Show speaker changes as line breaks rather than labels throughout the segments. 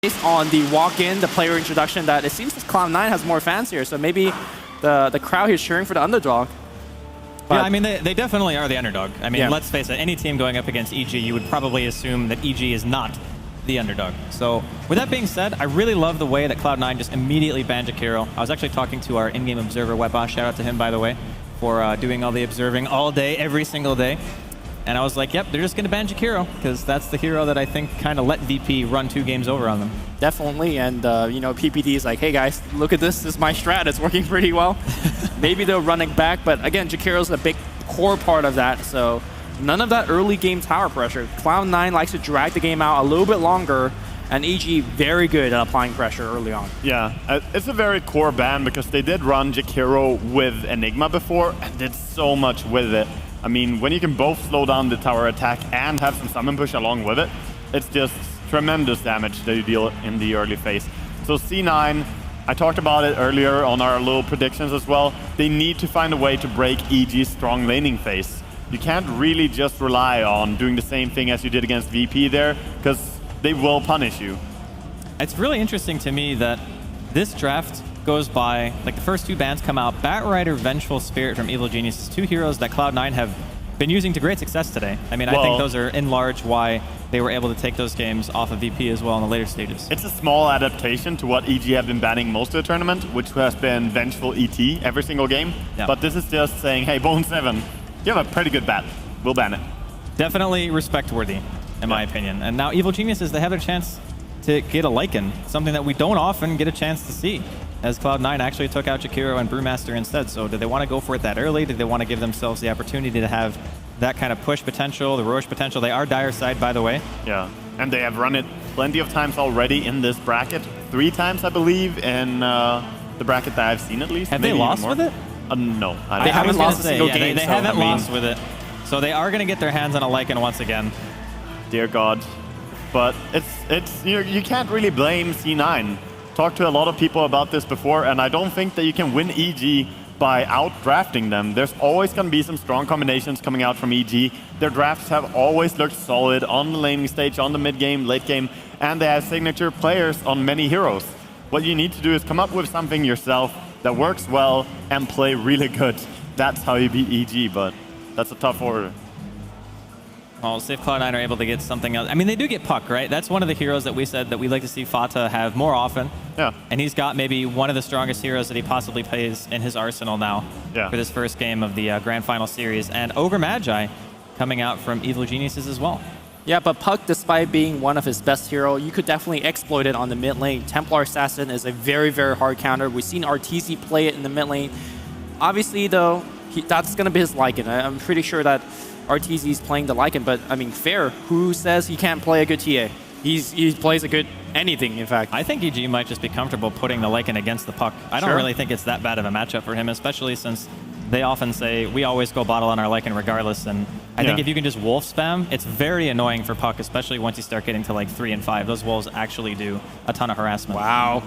based on the walk-in, the player introduction, that it seems that Cloud9 has more fans here. So maybe the crowd is cheering for the underdog.
But yeah, I mean, they definitely are the underdog. I mean,
yeah.
Let's face it, any team going up against EG, you would probably assume that EG is not the underdog. So with that being said, I really love the way that Cloud9 just immediately banned Jakiro. I was actually talking to our in-game observer, Webboss, shout out to him, by the way, for doing all the observing all day, every single day. And I was like, yep, they're just going to ban Jakiro, because that's the hero that I think kind of let VP run 2 games over on them.
Definitely, and you know, PPD is like, hey guys, look at this is my strat, it's working pretty well. Maybe they'll run it back, but again, Jakiro's a big core part of that, so none of that early game tower pressure. Cloud9 likes to drag the game out a little bit longer, and EG very good at applying pressure early on.
Yeah, it's a very core ban because they did run Jakiro with Enigma before and did so much with it. I mean, when you can both slow down the tower attack and have some summon push along with it, it's just tremendous damage that you deal in the early phase. So C9, I talked about it earlier on our little predictions as well. They need to find a way to break EG's strong laning phase. You can't really just rely on doing the same thing as you did against VP there, because they will punish you.
It's really interesting to me that this draft goes by, like the first 2 bans come out, Batrider, Vengeful Spirit from Evil Geniuses, 2 heroes that Cloud9 have been using to great success today. I mean, I think those are in large why they were able to take those games off of VP as well in the later stages.
It's a small adaptation to what EG have been banning most of the tournament, which has been Vengeful ET every single game. Yeah. But this is just saying, hey, Bone7, you have a pretty good bat. We'll ban it.
Definitely respect-worthy, in my opinion. And now Evil Geniuses, they have their chance to get a Lycan, something that we don't often get a chance to see, as Cloud9 actually took out Jakiro and Brewmaster instead. So do they want to go for it that early? Do they want to give themselves the opportunity to have that kind of push potential, the Roche potential? They are dire side, by the way.
Yeah, and they have run it plenty of times already in this bracket. 3 times, I believe, in the bracket that I've seen at least.
Have they lost with it?
No.
They haven't lost a single game.
They haven't lost with it. So they are going to get their hands on a Lycan once again.
Dear God. But it's you can't really blame C9. Talked to a lot of people about this before, and I don't think that you can win EG by out-drafting them. There's always going to be some strong combinations coming out from EG. Their drafts have always looked solid on the laning stage, on the mid-game, late game, and they have signature players on many heroes. What you need to do is come up with something yourself that works well and play really good. That's how you beat EG, but that's a tough order.
Well, see if Cloud9 are able to get something else. I mean, they do get Puck, right? That's one of the heroes that we said that we like to see Fata have more often.
Yeah.
And he's got maybe one of the strongest heroes that he possibly plays in his arsenal now for this first game of the Grand Final Series. And Ogre Magi coming out from Evil Geniuses as well.
Yeah, but Puck, despite being one of his best heroes, you could definitely exploit it on the mid lane. Templar Assassin is a very, very hard counter. We've seen RTZ play it in the mid lane. Obviously, though, that's going to be his Lycan. I'm pretty sure that RTZ is playing the Lycan, but I mean, fair. Who says he can't play a good TA? He plays a good anything, in fact.
I think EG might just be comfortable putting the Lycan against the Puck. I don't really think it's that bad of a matchup for him, especially since they often say, we always go bottle on our Lycan regardless, and I think if you can just wolf spam, it's very annoying for Puck, especially once you start getting to like 3 and 5. Those wolves actually do a ton of harassment.
Wow.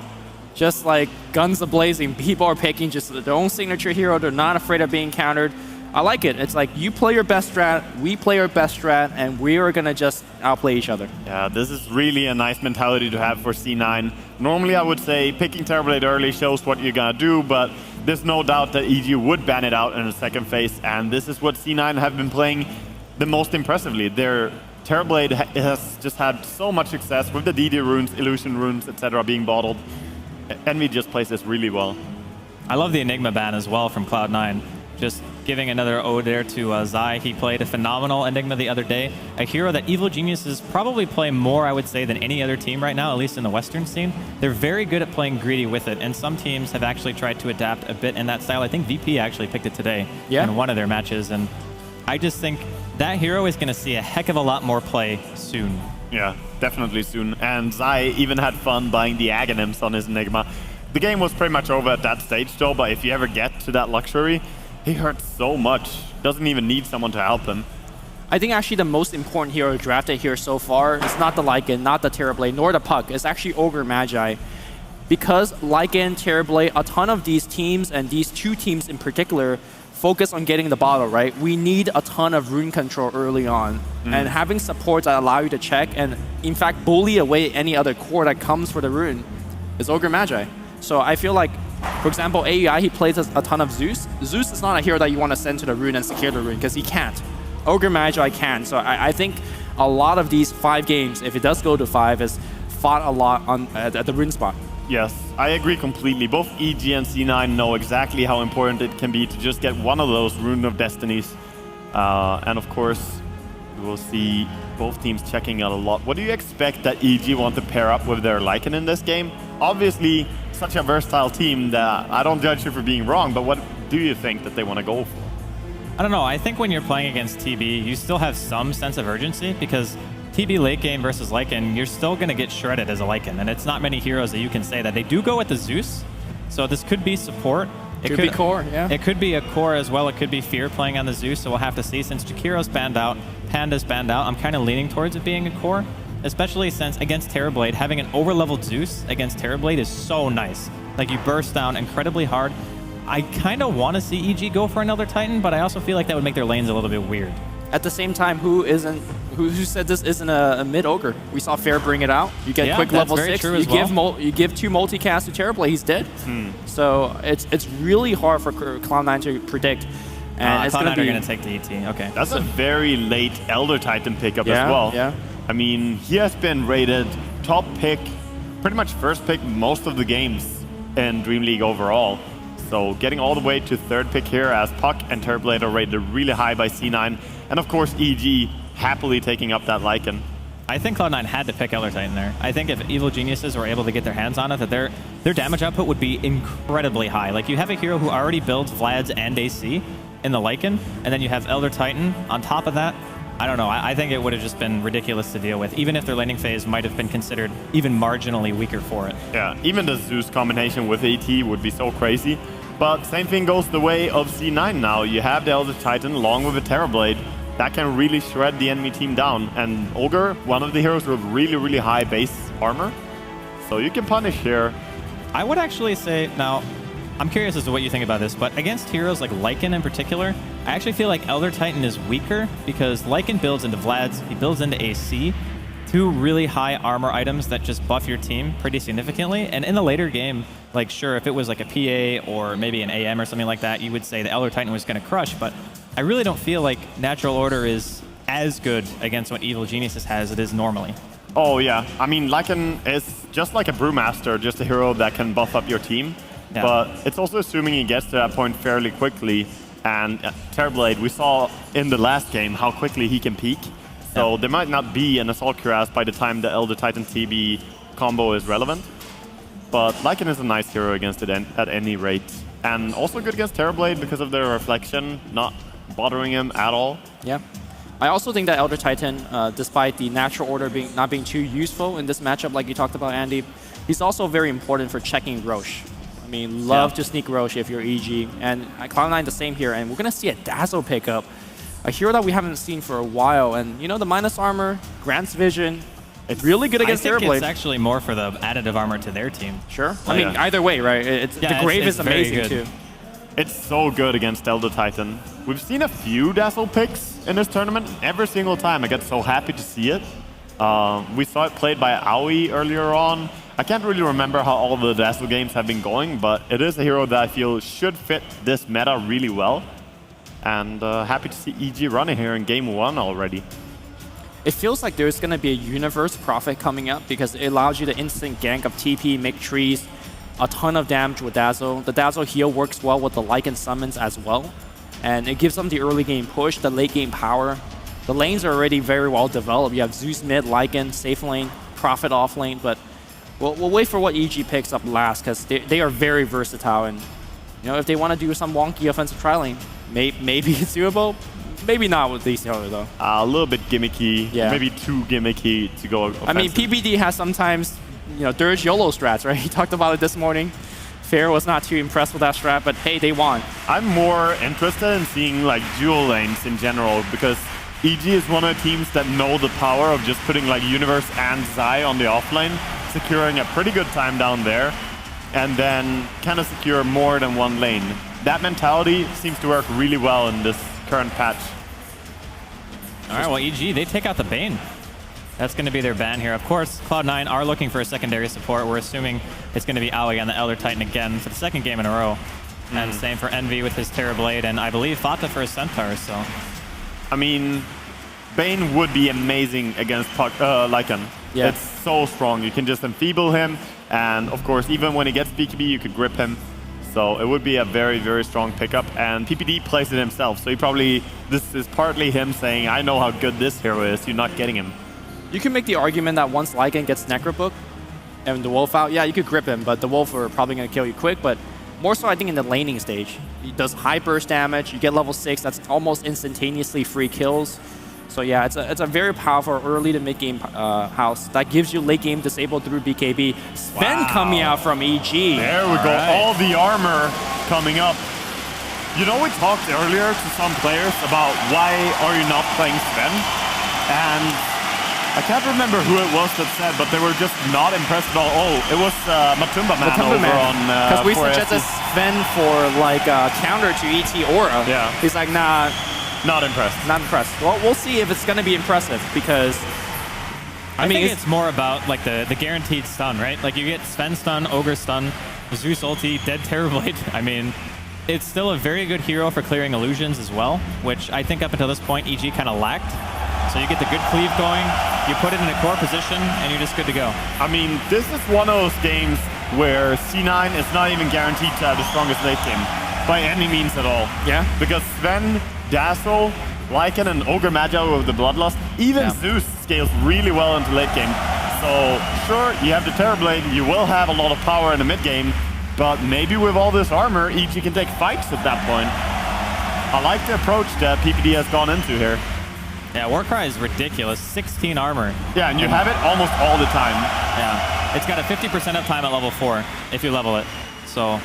Just like guns a-blazing, people are picking just their own signature hero. They're not afraid of being countered. I like it. It's like you play your best strat, we play our best strat, and we are going to just outplay each other.
Yeah, this is really a nice mentality to have for C9. Normally, I would say picking Terrorblade early shows what you're going to do, but there's no doubt that EG would ban it out in the second phase, and this is what C9 have been playing the most impressively. Their Terrorblade has just had so much success with the DD runes, Illusion runes, etc. being bottled. Envy just plays this really well.
I love the Enigma ban as well from Cloud9. Just giving another ode there to Zai. He played a phenomenal Enigma the other day. A hero that Evil Geniuses probably play more, I would say, than any other team right now, at least in the Western scene. They're very good at playing greedy with it, and some teams have actually tried to adapt a bit in that style. I think VP actually picked it today in one of their matches, and I just think that hero is going to see a heck of a lot more play soon.
Yeah, definitely soon. And Zai even had fun buying the Aghanims on his Enigma. The game was pretty much over at that stage though, but if you ever get to that luxury, he hurts so much. Doesn't even need someone to help him.
I think actually the most important hero drafted here so far is not the Lycan, not the Terrorblade, nor the Puck. It's actually Ogre Magi. Because Lycan, Terrorblade, a ton of these teams, and these 2 teams in particular, focus on getting the bottle, right? We need a ton of rune control early on. And having supports that allow you to check and, in fact, bully away any other core that comes for the rune is Ogre Magi. So I feel like, for example, AUI, he plays a ton of Zeus. Zeus is not a hero that you want to send to the rune and secure the rune, because he can't. Ogre Magi can. So I think a lot of these 5 games, if it does go to 5, is fought a lot at the rune spot.
Yes, I agree completely. Both EG and C9 know exactly how important it can be to just get one of those Rune of Destinies. And of course, we will see both teams checking out a lot. What do you expect that EG want to pair up with their Lycan in this game? Obviously, such a versatile team that I don't judge you for being wrong, but what do you think that they want to go for?
I don't know. I think when you're playing against TB, you still have some sense of urgency because TB late game versus Lycan, you're still going to get shredded as a Lycan, and it's not many heroes that you can say that. They do go with the Zeus, so this could be support. It
could be core, yeah.
It could be a core as well. It could be Fear playing on the Zeus, so we'll have to see. Since Jakiro's banned out, Panda's banned out, I'm kind of leaning towards it being a core, especially since against Terrorblade, having an over-leveled Zeus against Terrorblade is so nice. Like, you burst down incredibly hard. I kind of want to see EG go for an Elder Titan, but I also feel like that would make their lanes a little bit weird.
At the same time, who said this isn't a mid ogre? We saw Fair bring it out. You get quick level 6. You give 2 multicast to Terrorblade, he's dead. So it's really hard for Cloud9 to predict. And it's
Cloud9 are going to take the ET. Okay.
That's a very late Elder Titan pickup as well.
Yeah.
I mean, he has been rated top pick, pretty much first pick most of the games in Dreamleague overall. So getting all the way to 3rd pick here as Puck and Terrorblade are rated really high by C9. And of course, EG happily taking up that Lycan.
I think Cloud9 had to pick Elder Titan there. I think if Evil Geniuses were able to get their hands on it, that their damage output would be incredibly high. Like, you have a hero who already builds Vlad's and AC in the Lycan, and then you have Elder Titan on top of that. I don't know. I think it would have just been ridiculous to deal with, even if their laning phase might have been considered even marginally weaker for it.
Yeah, even the Zeus combination with AT would be so crazy. But same thing goes the way of C9 now. You have the Elder Titan along with a Terrorblade. That can really shred the enemy team down. And Ogre, one of the heroes with really, really high base armor. So you can punish here.
I would actually say, now, I'm curious as to what you think about this, but against heroes like Lycan in particular, I actually feel like Elder Titan is weaker because Lycan builds into Vlad's, he builds into AC, 2 really high armor items that just buff your team pretty significantly. And in the later game, like, sure, if it was like a PA or maybe an AM or something like that, you would say the Elder Titan was going to crush, but I really don't feel like Natural Order is as good against what Evil Geniuses has as it is normally.
Oh yeah, I mean, Lycan is just like a Brewmaster, just a hero that can buff up your team. Yeah. But it's also assuming he gets to that point fairly quickly. And Terrorblade, we saw in the last game how quickly he can peak. So there might not be an Assault Cuirass by the time the Elder Titan TB combo is relevant. But Lycan is a nice hero against it at any rate. And also good against Terrorblade because of their reflection, not bothering him at all.
Yeah. I also think that Elder Titan, despite the Natural Order not being too useful in this matchup like you talked about, Andy, he's also very important for checking Roche. I mean, love to sneak Roche if you're EG. And Cloud9 the same here. And we're going to see a Dazzle pickup. A hero that we haven't seen for a while. And, you know, the minus armor, grants vision, it's really good against Terrorblade.
I think it's actually more for the additive armor to their team.
Sure. I mean, either way, right? The Grave is amazing, too.
It's so good against Elder Titan. We've seen a few Dazzle picks in this tournament. Every single time I get so happy to see it. We saw it played by Aoi earlier on. I can't really remember how all the Dazzle games have been going, but it is a hero that I feel should fit this meta really well. And happy to see EG running here in game 1 already.
It feels like there's going to be a Universe Prophet coming up because it allows you to instant gank of TP, make trees, a ton of damage with Dazzle. The Dazzle heal works well with the Lycan summons as well. And it gives them the early game push, the late game power. The lanes are already very well developed. You have Zeus mid, Lycan, safe lane, Prophet off lane, but we'll wait for what EG picks up last because they are very versatile. And you know, if they want to do some wonky offensive trialing, maybe it's doable. Maybe not with these heroes though.
A little bit gimmicky, maybe too gimmicky to go offensive.
I mean, PBD has sometimes, you know, Dirge YOLO strats, right? He talked about it this morning. Fair was not too impressed with that strat, but hey, they won.
I'm more interested in seeing like dual lanes in general because EG is one of the teams that know the power of just putting like Universe and Zai on the offlane, securing a pretty good time down there, and then kind of secure more than one lane. that mentality seems to work really well in this current patch.
All right, well, EG, they take out the Bane. That's going to be their ban here. Of course, Cloud9 are looking for a secondary support. We're assuming it's going to be Ali on the Elder Titan again for the second game in a row. And same for Envy with his Terra Blade, and I believe Fata for his Centaur, so...
I mean, Bane would be amazing against Lycan.
Yeah.
It's so strong. You can just enfeeble him, and of course, even when he gets BKB, you could grip him. So it would be a very, very strong pickup, and PPD plays it himself, so he probably... This is partly him saying, I know how good this hero is, you're not getting him.
You can make the argument that once Lycan gets Necrobook and the Wolf out, yeah, you could grip him, but the Wolf are probably going to kill you quick, but more so I think in the laning stage. He does high burst damage, you get level 6, that's almost instantaneously free kills. So yeah, it's a very powerful early to mid-game house that gives you late game disabled through BKB. Sven coming out from EG.
There we go, all the armor coming up. You know, we talked earlier to some players about why are you not playing Sven? And I can't remember who it was that said, but they were just not impressed at all. Oh, it was Matumba Man over on
because we suggested Sven for like counter to ET Aura.
Yeah.
He's like, nah.
Not impressed.
Not impressed. Well, we'll see if it's going to be impressive because...
I think it's more about like the guaranteed stun, right? Like you get Sven stun, Ogre stun, Zeus ulti, Dead Terrorblade. I mean, it's still a very good hero for clearing illusions as well, which I think up until this point EG kind of lacked. So you get the good cleave going, you put it in a core position, and you're just good to go.
I mean, this is one of those games where C9 is not even guaranteed to have the strongest late game by any means at all.
Yeah.
Because Sven, Dazzle, Lycan, and Ogre Magi with the Bloodlust, even Zeus scales really well into late game. So sure, you have the Terrorblade, you will have a lot of power in the mid game, but maybe with all this armor, EG can take fights at that point. I like the approach that PPD has gone into here.
Yeah, Warcry is ridiculous. 16 armor.
Yeah, and you have it almost all the time.
Yeah. It's got a 50% uptime at level 4 if you level it. So,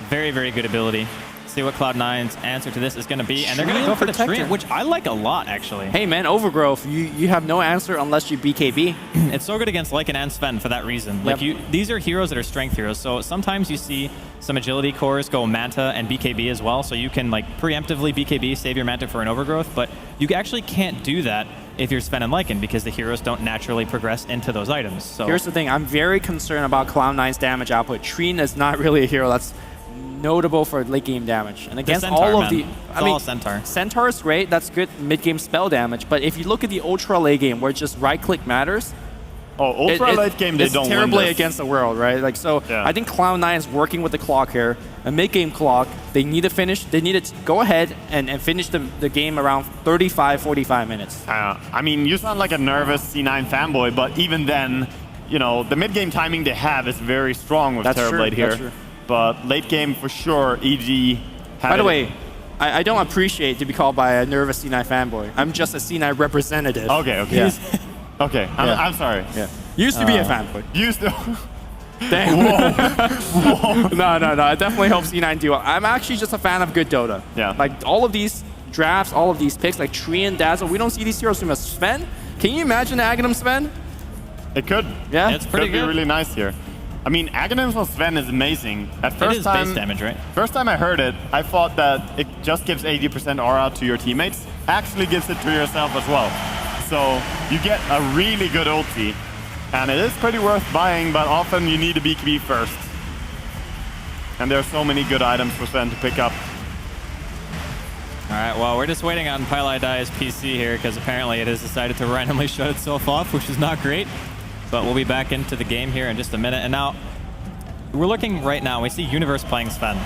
very, very good ability. See what Cloud9's answer to this is going to be. And they're going to go for the Treant, which I like a lot, actually.
Hey, man, Overgrowth, you have no answer unless you BKB.
It's so good against Lycan and Sven for that reason. Like these are heroes that are strength heroes. So sometimes you see some agility cores go Manta and BKB as well. So you can like preemptively BKB, save your Manta for an Overgrowth. But you actually can't do that if you're Sven and Lycan because the heroes don't naturally progress into those items. So
here's the thing. I'm very concerned about Cloud9's damage output. Treant is not really a hero that's notable for late game damage, and against
Centaur,
all of the,
I mean, Centaur.
Centaur is great. That's good mid game spell damage. But if you look at the ultra late game, where just right click matters,
ultra late game they don't win
terribly
this.
against the world, right? Like so, I think Cloud9 is working with the clock here. A mid game clock, they need to finish. They need to go ahead and finish the game around 35-45 minutes.
I mean, you sound like a nervous C9 fanboy, but even then, you know, the mid game timing they have is very strong with Terrorblade here.
That's true.
But late game, for sure, EG...
By the way, I don't appreciate to be called by a nervous C9 fanboy. I'm just a C9 representative.
Okay.
Yeah.
Okay, I'm sorry.
Yeah. Used to be a fanboy.
Used to...
Dang. Whoa. No. I definitely hope C9 do well. I'm actually just a fan of good Dota.
Yeah.
Like, all of these drafts, all of these picks, like Treant, Dazzle, we don't see these heroes too much. Sven? Can you imagine Aghanim Sven?
It could.
Yeah?
It's pretty good.
Could be really nice here. I mean, Aghanim on Sven is amazing. At first
it is
time,
base damage, right?
First time I heard it, I thought that it just gives 80% aura to your teammates. Actually gives it to yourself as well. So you get a really good ulti. And it is pretty worth buying, but often you need a BKB first. And there are so many good items for Sven to pick up.
All right, well, we're just waiting on Pylai PC here because apparently it has decided to randomly shut itself off, which is not great. But we'll be back into the game here in just a minute. And now, we're looking right now, we see Universe playing Sven.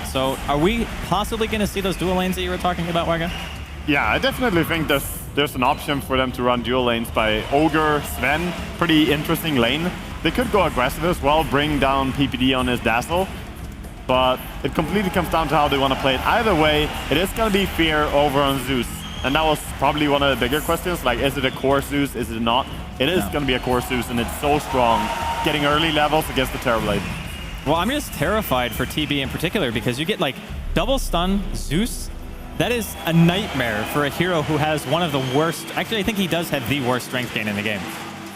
So are we possibly going to see those dual lanes that you were talking about, Waga?
Yeah, I definitely think there's an option for them to run dual lanes by Ogre, Sven. Pretty interesting lane. They could go aggressive as well, bring down PPD on his Dazzle. But it completely comes down to how they want to play it. Either way, it is going to be Fear over on Zeus. And that was probably one of the bigger questions, like, is it a core Zeus, is it not? It is going to be a core Zeus, and it's so strong, getting early levels against the Terrorblade.
Well, I'm just terrified for TB in particular, because you get, like, double stun Zeus. That is a nightmare for a hero who has one of the worst... Actually, I think he does have the worst strength gain in the game.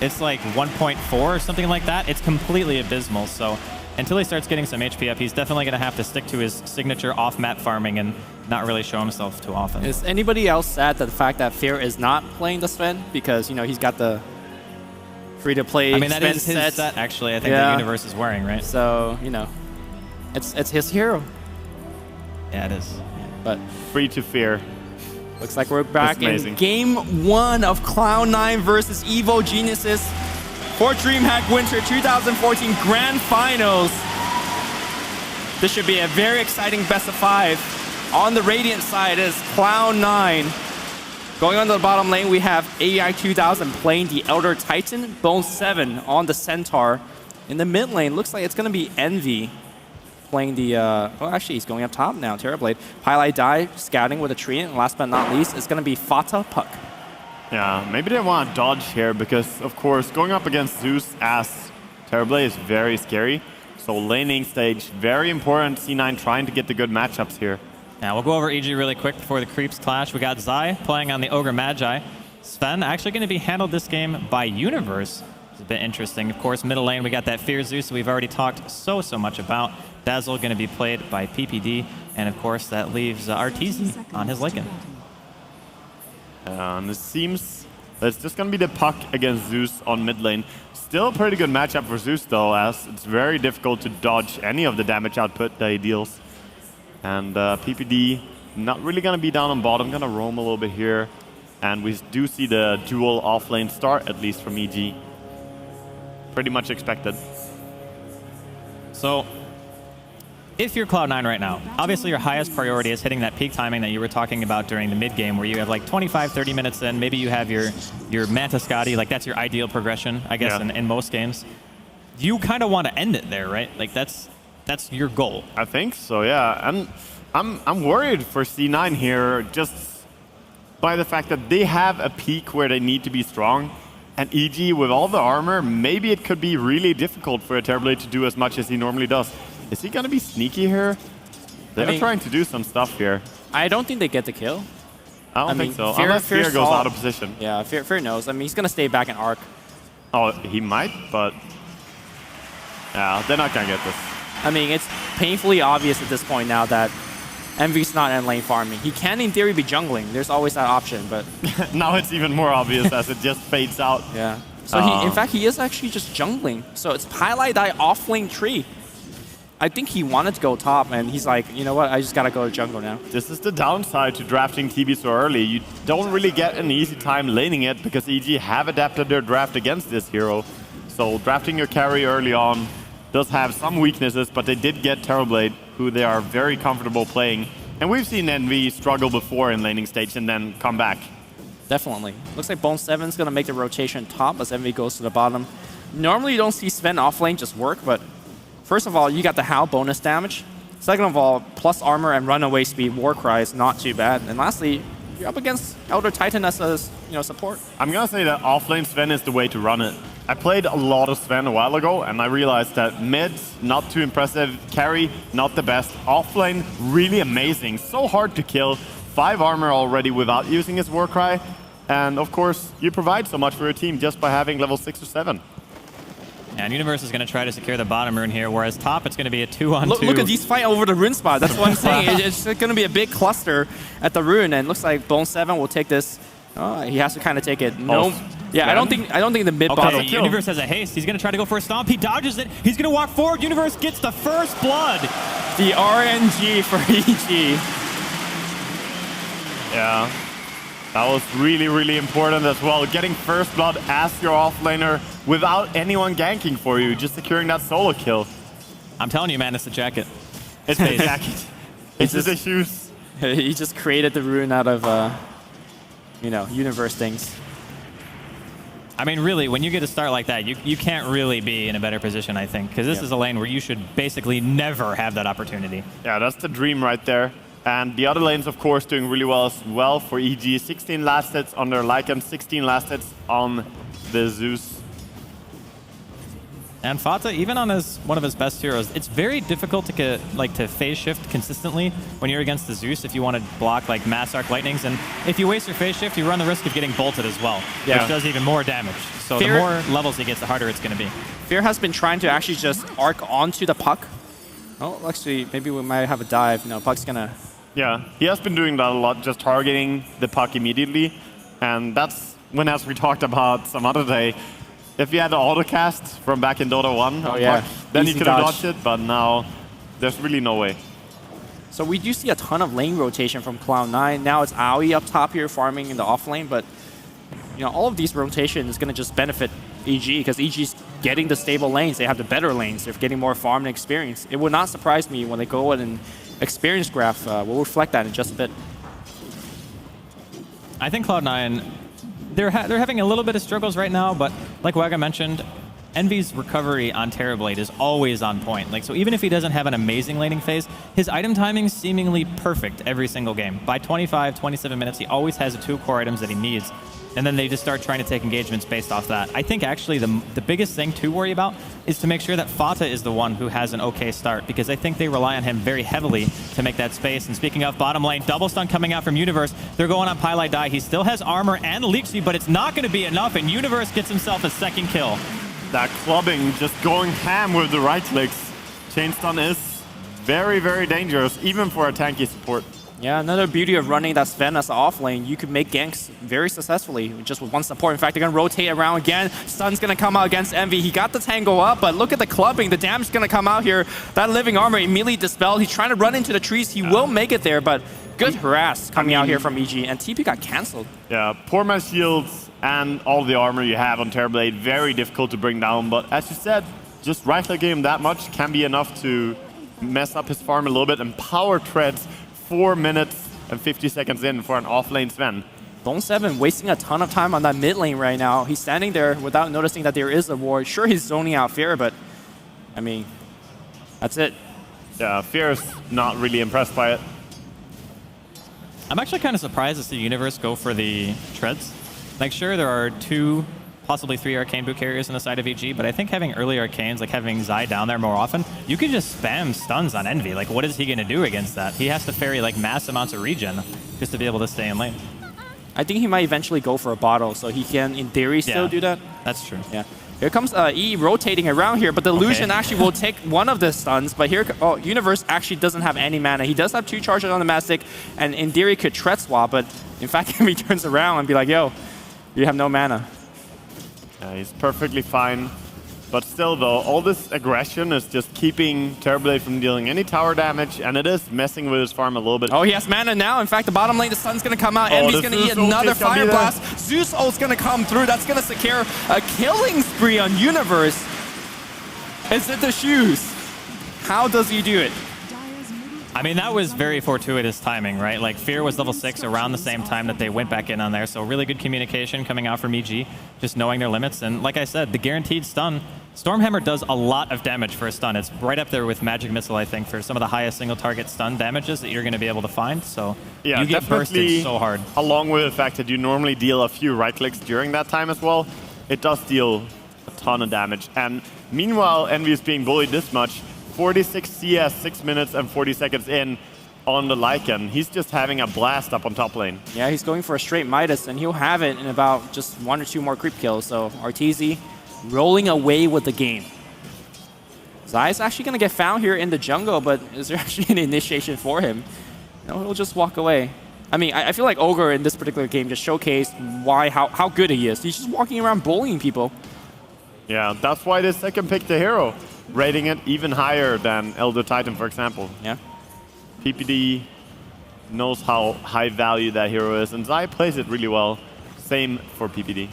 It's like 1.4 or something like that. It's completely abysmal, so until he starts getting some HP up, he's definitely going to have to stick to his signature off-map farming and not really show himself too often.
Is anybody else sad at the fact that Fear is not playing the Sven? Because, you know, he's got the free-to-play
I mean, that
Sven
is his set, actually, I think
Yeah.
the Universe is wearing, right?
So, you know, it's his hero.
Yeah, it is.
But
Free to Fear.
looks like we're back in
amazing.
game 1 of Cloud9 versus Evo Geniuses for DreamHack Winter 2014 Grand Finals. This should be a very exciting best of 5. On the Radiant side is Cloud9. Going on to the bottom lane, we have AI 2000 playing the Elder Titan, Bone 7 on the Centaur. In the mid lane, looks like it's going to be Envy playing the, oh, actually, he's going up top now, Terrorblade. Highlight Die, scouting with a tree, and last but not least, it's going to be Fata Puck.
Yeah, maybe they want to dodge here because, of course, going up against Zeus as Terrorblade is very scary. So laning stage, very important. C9 trying to get the good matchups here.
Now we'll go over EG really quick before the creeps clash. We got Zai playing on the Ogre Magi. Sven actually going to be handled this game by Universe. It's a bit interesting. Of course, middle lane, we got that Fear Zeus we've already talked so much about. Dazzle going to be played by PPD. And of course, that leaves Arteezy on his Lycan.
And it seems that it's just going to be the Puck against Zeus on mid lane. Still a pretty good matchup for Zeus, though, as it's very difficult to dodge any of the damage output that he deals. And PPD not really going to be down on bottom, going to roam a little bit here. And we do see the dual off-lane start, at least from EG. Pretty much expected.
So, if you're Cloud9 right now, obviously your highest priority is hitting that peak timing that you were talking about during the mid-game, where you have like 25, 30 minutes in, maybe you have your Manta Scotty, like that's your ideal progression, I guess, in most games. You kind of want to end it there, right? Like that's your goal.
I think so, yeah. And I'm worried for C9 here, just by the fact that they have a peak where they need to be strong. And EG, with all the armor, maybe it could be really difficult for a Terrorblade to do as much as he normally does. Is he going to be sneaky here? They're trying to do some stuff here.
I don't think they get the kill.
I don't think so. Unless Fear goes out of position.
Yeah, Fear knows. I mean, he's going to stay back in Arc.
Oh, he might, but yeah, they're not going to get this.
I mean, it's painfully obvious at this point now that Envy's not in lane farming. He can, in theory, be jungling. There's always that option, but
now it's even more obvious as it just fades out.
Yeah. So in fact, he is actually just jungling. So it's Highlight Die off lane tree. I think he wanted to go top, and he's like, you know what? I just gotta go to jungle now.
This is the downside to drafting TB so early. You don't really get an easy time laning it because EG have adapted their draft against this hero. So drafting your carry early on does have some weaknesses, but they did get Terrorblade, who they are very comfortable playing. And we've seen Envy struggle before in laning stage and then come back.
Definitely. Looks like Bone 7's going to make the rotation top as Envy goes to the bottom. Normally you don't see Sven off lane just work, but first of all, you got the Howl bonus damage. Second of all, plus armor and runaway speed, Warcry is not too bad. And lastly, you're up against Elder Titan as a support.
I'm going to say that offlane Sven is the way to run it. I played a lot of Sven a while ago, and I realized that mid, not too impressive. Carry, not the best. Offlane, really amazing. So hard to kill. 5 armor already without using his Warcry. And of course, you provide so much for your team just by having level 6 or 7.
And Universe is going to try to secure the bottom rune here, whereas top, it's going to be a 2-on-2.
Look at these fight over the rune spot. That's what I'm saying. It's going to be a big cluster at the rune, and it looks like Bone 7 will take this. Oh, he has to kind of take it. No, yeah, I don't think the mid bottom.
Okay, Universe has a haste. He's going to try to go for a stomp. He dodges it. He's going to walk forward. Universe gets the first blood.
The RNG for EG.
Yeah, that was really, really important as well. Getting first blood as your offlaner without anyone ganking for you, just securing that solo kill.
I'm telling you, man, it's the jacket.
It's the jacket. It's just the shoes.
He just created the rune out of, Universe things.
I mean, really, when you get a start like that, you can't really be in a better position, I think, because this is a lane where you should basically never have that opportunity.
Yeah, that's the dream right there. And the other lanes, of course, doing really well as well for EG. 16 last hits on their Lycan, 16 last hits on the Zeus.
And Fata, even on one of his best heroes, it's very difficult to get to phase shift consistently when you're against the Zeus if you want to block like mass arc lightnings. And if you waste your phase shift, you run the risk of getting bolted as well, which does even more damage. So the more levels he gets, the harder it's going to be.
Fear has been trying to actually just arc onto the puck. Oh, actually, maybe we might have a dive. No, puck's gonna...
Yeah, he has been doing that a lot, just targeting the puck immediately. And that's when, as we talked about some other day, if you had the autocast from back in Dota 1, puck, then you could have dodged it, but now there's really no way.
So we do see a ton of lane rotation from Cloud9. Now it's Aoi up top here farming in the off lane, but all of these rotations is going to just benefit EG because EG's getting the stable lanes. They have the better lanes. They're getting more farm and experience. It would not surprise me when they go in and experience graph. We'll reflect that in just a bit.
I think Cloud9, they're having a little bit of struggles right now, but like Waga mentioned, Envy's recovery on Terrorblade is always on point. So even if he doesn't have an amazing laning phase, his item timing is seemingly perfect every single game. By 25, 27 minutes, he always has the 2 core items that he needs. And then they just start trying to take engagements based off that. I think actually the biggest thing to worry about is to make sure that Fata is the one who has an okay start, because I think they rely on him very heavily to make that space. And speaking of bottom lane, double stun coming out from Universe. They're going on Pylite Die. He still has armor and leech seed, but it's not going to be enough, and Universe gets himself a second kill.
That clubbing, just going ham with the right clicks. Chain stun is very, very dangerous, even for a tanky support.
Yeah, another beauty of running that Sven as an off lane, you could make ganks very successfully just with one support. In fact, they're going to rotate around again. Stun's going to come out against Envy. He got the tango up, but look at the clubbing. The damage is going to come out here. That living armor immediately dispelled. He's trying to run into the trees. He will make it there, but good harass coming out here from EG. And TP got cancelled.
Yeah, poor man's shields and all the armor you have on Terrorblade, very difficult to bring down. But as you said, just right-clicking him that much can be enough to mess up his farm a little bit. And power treads 4 minutes and 50 seconds in for an off-lane Sven.
Bone7 wasting a ton of time on that mid lane right now. He's standing there without noticing that there is a ward. Sure, he's zoning out Fear, but I mean, that's it.
Yeah, Fear is not really impressed by it.
I'm actually kind of surprised to see Universe go for the treads. Sure, there are 2, possibly 3 Arcane Boot carriers on the side of EG, but I think having early Arcanes, having Zai down there more often, you can just spam stuns on Envy. What is he going to do against that? He has to ferry, mass amounts of regen just to be able to stay in lane.
I think he might eventually go for a bottle, so he can, in theory, still do that.
That's true.
Yeah. Here comes E rotating around here, but the Lucian actually will take one of the stuns, but here, Universe actually doesn't have any mana. He does have 2 charges on the Mastic, and in theory could tread swap, but in fact, he turns around and be like, yo, you have no mana.
He's perfectly fine. But still, though, all this aggression is just keeping Terrorblade from dealing any tower damage, and it is messing with his farm a little bit.
Oh, he has mana now. In fact, the bottom lane, the sun's going to come out. Envy's going to eat another Fire Blast. Zeus ult's going to come through. That's going to secure a killing spree on Universe. Is it the shoes? How does he do it?
I mean, that was very fortuitous timing, right? Fear was level 6 around the same time that they went back in on there, so really good communication coming out from EG, just knowing their limits. And like I said, the guaranteed stun, Stormhammer does a lot of damage for a stun. It's right up there with Magic Missile, I think, for some of the highest single target stun damages that you're going to be able to find. So
yeah,
you get bursted so hard.
Along with the fact that you normally deal a few right clicks during that time as well, it does deal a ton of damage. And meanwhile, Envy is being bullied this much. 46 CS, 6 minutes and 40 seconds in on the Lycan. He's just having a blast up on top lane.
Yeah, he's going for a straight Midas, and he'll have it in about just 1 or 2 more creep kills. So Arteezy rolling away with the game. Zai's actually going to get found here in the jungle, but is there actually an initiation for him? No, he'll just walk away. I mean, I feel like Ogre in this particular game just showcased how good he is. He's just walking around bullying people.
Yeah, that's why they second picked the hero, rating it even higher than Elder Titan, for example.
Yeah.
PPD knows how high value that hero is, and Zai plays it really well. Same for PPD.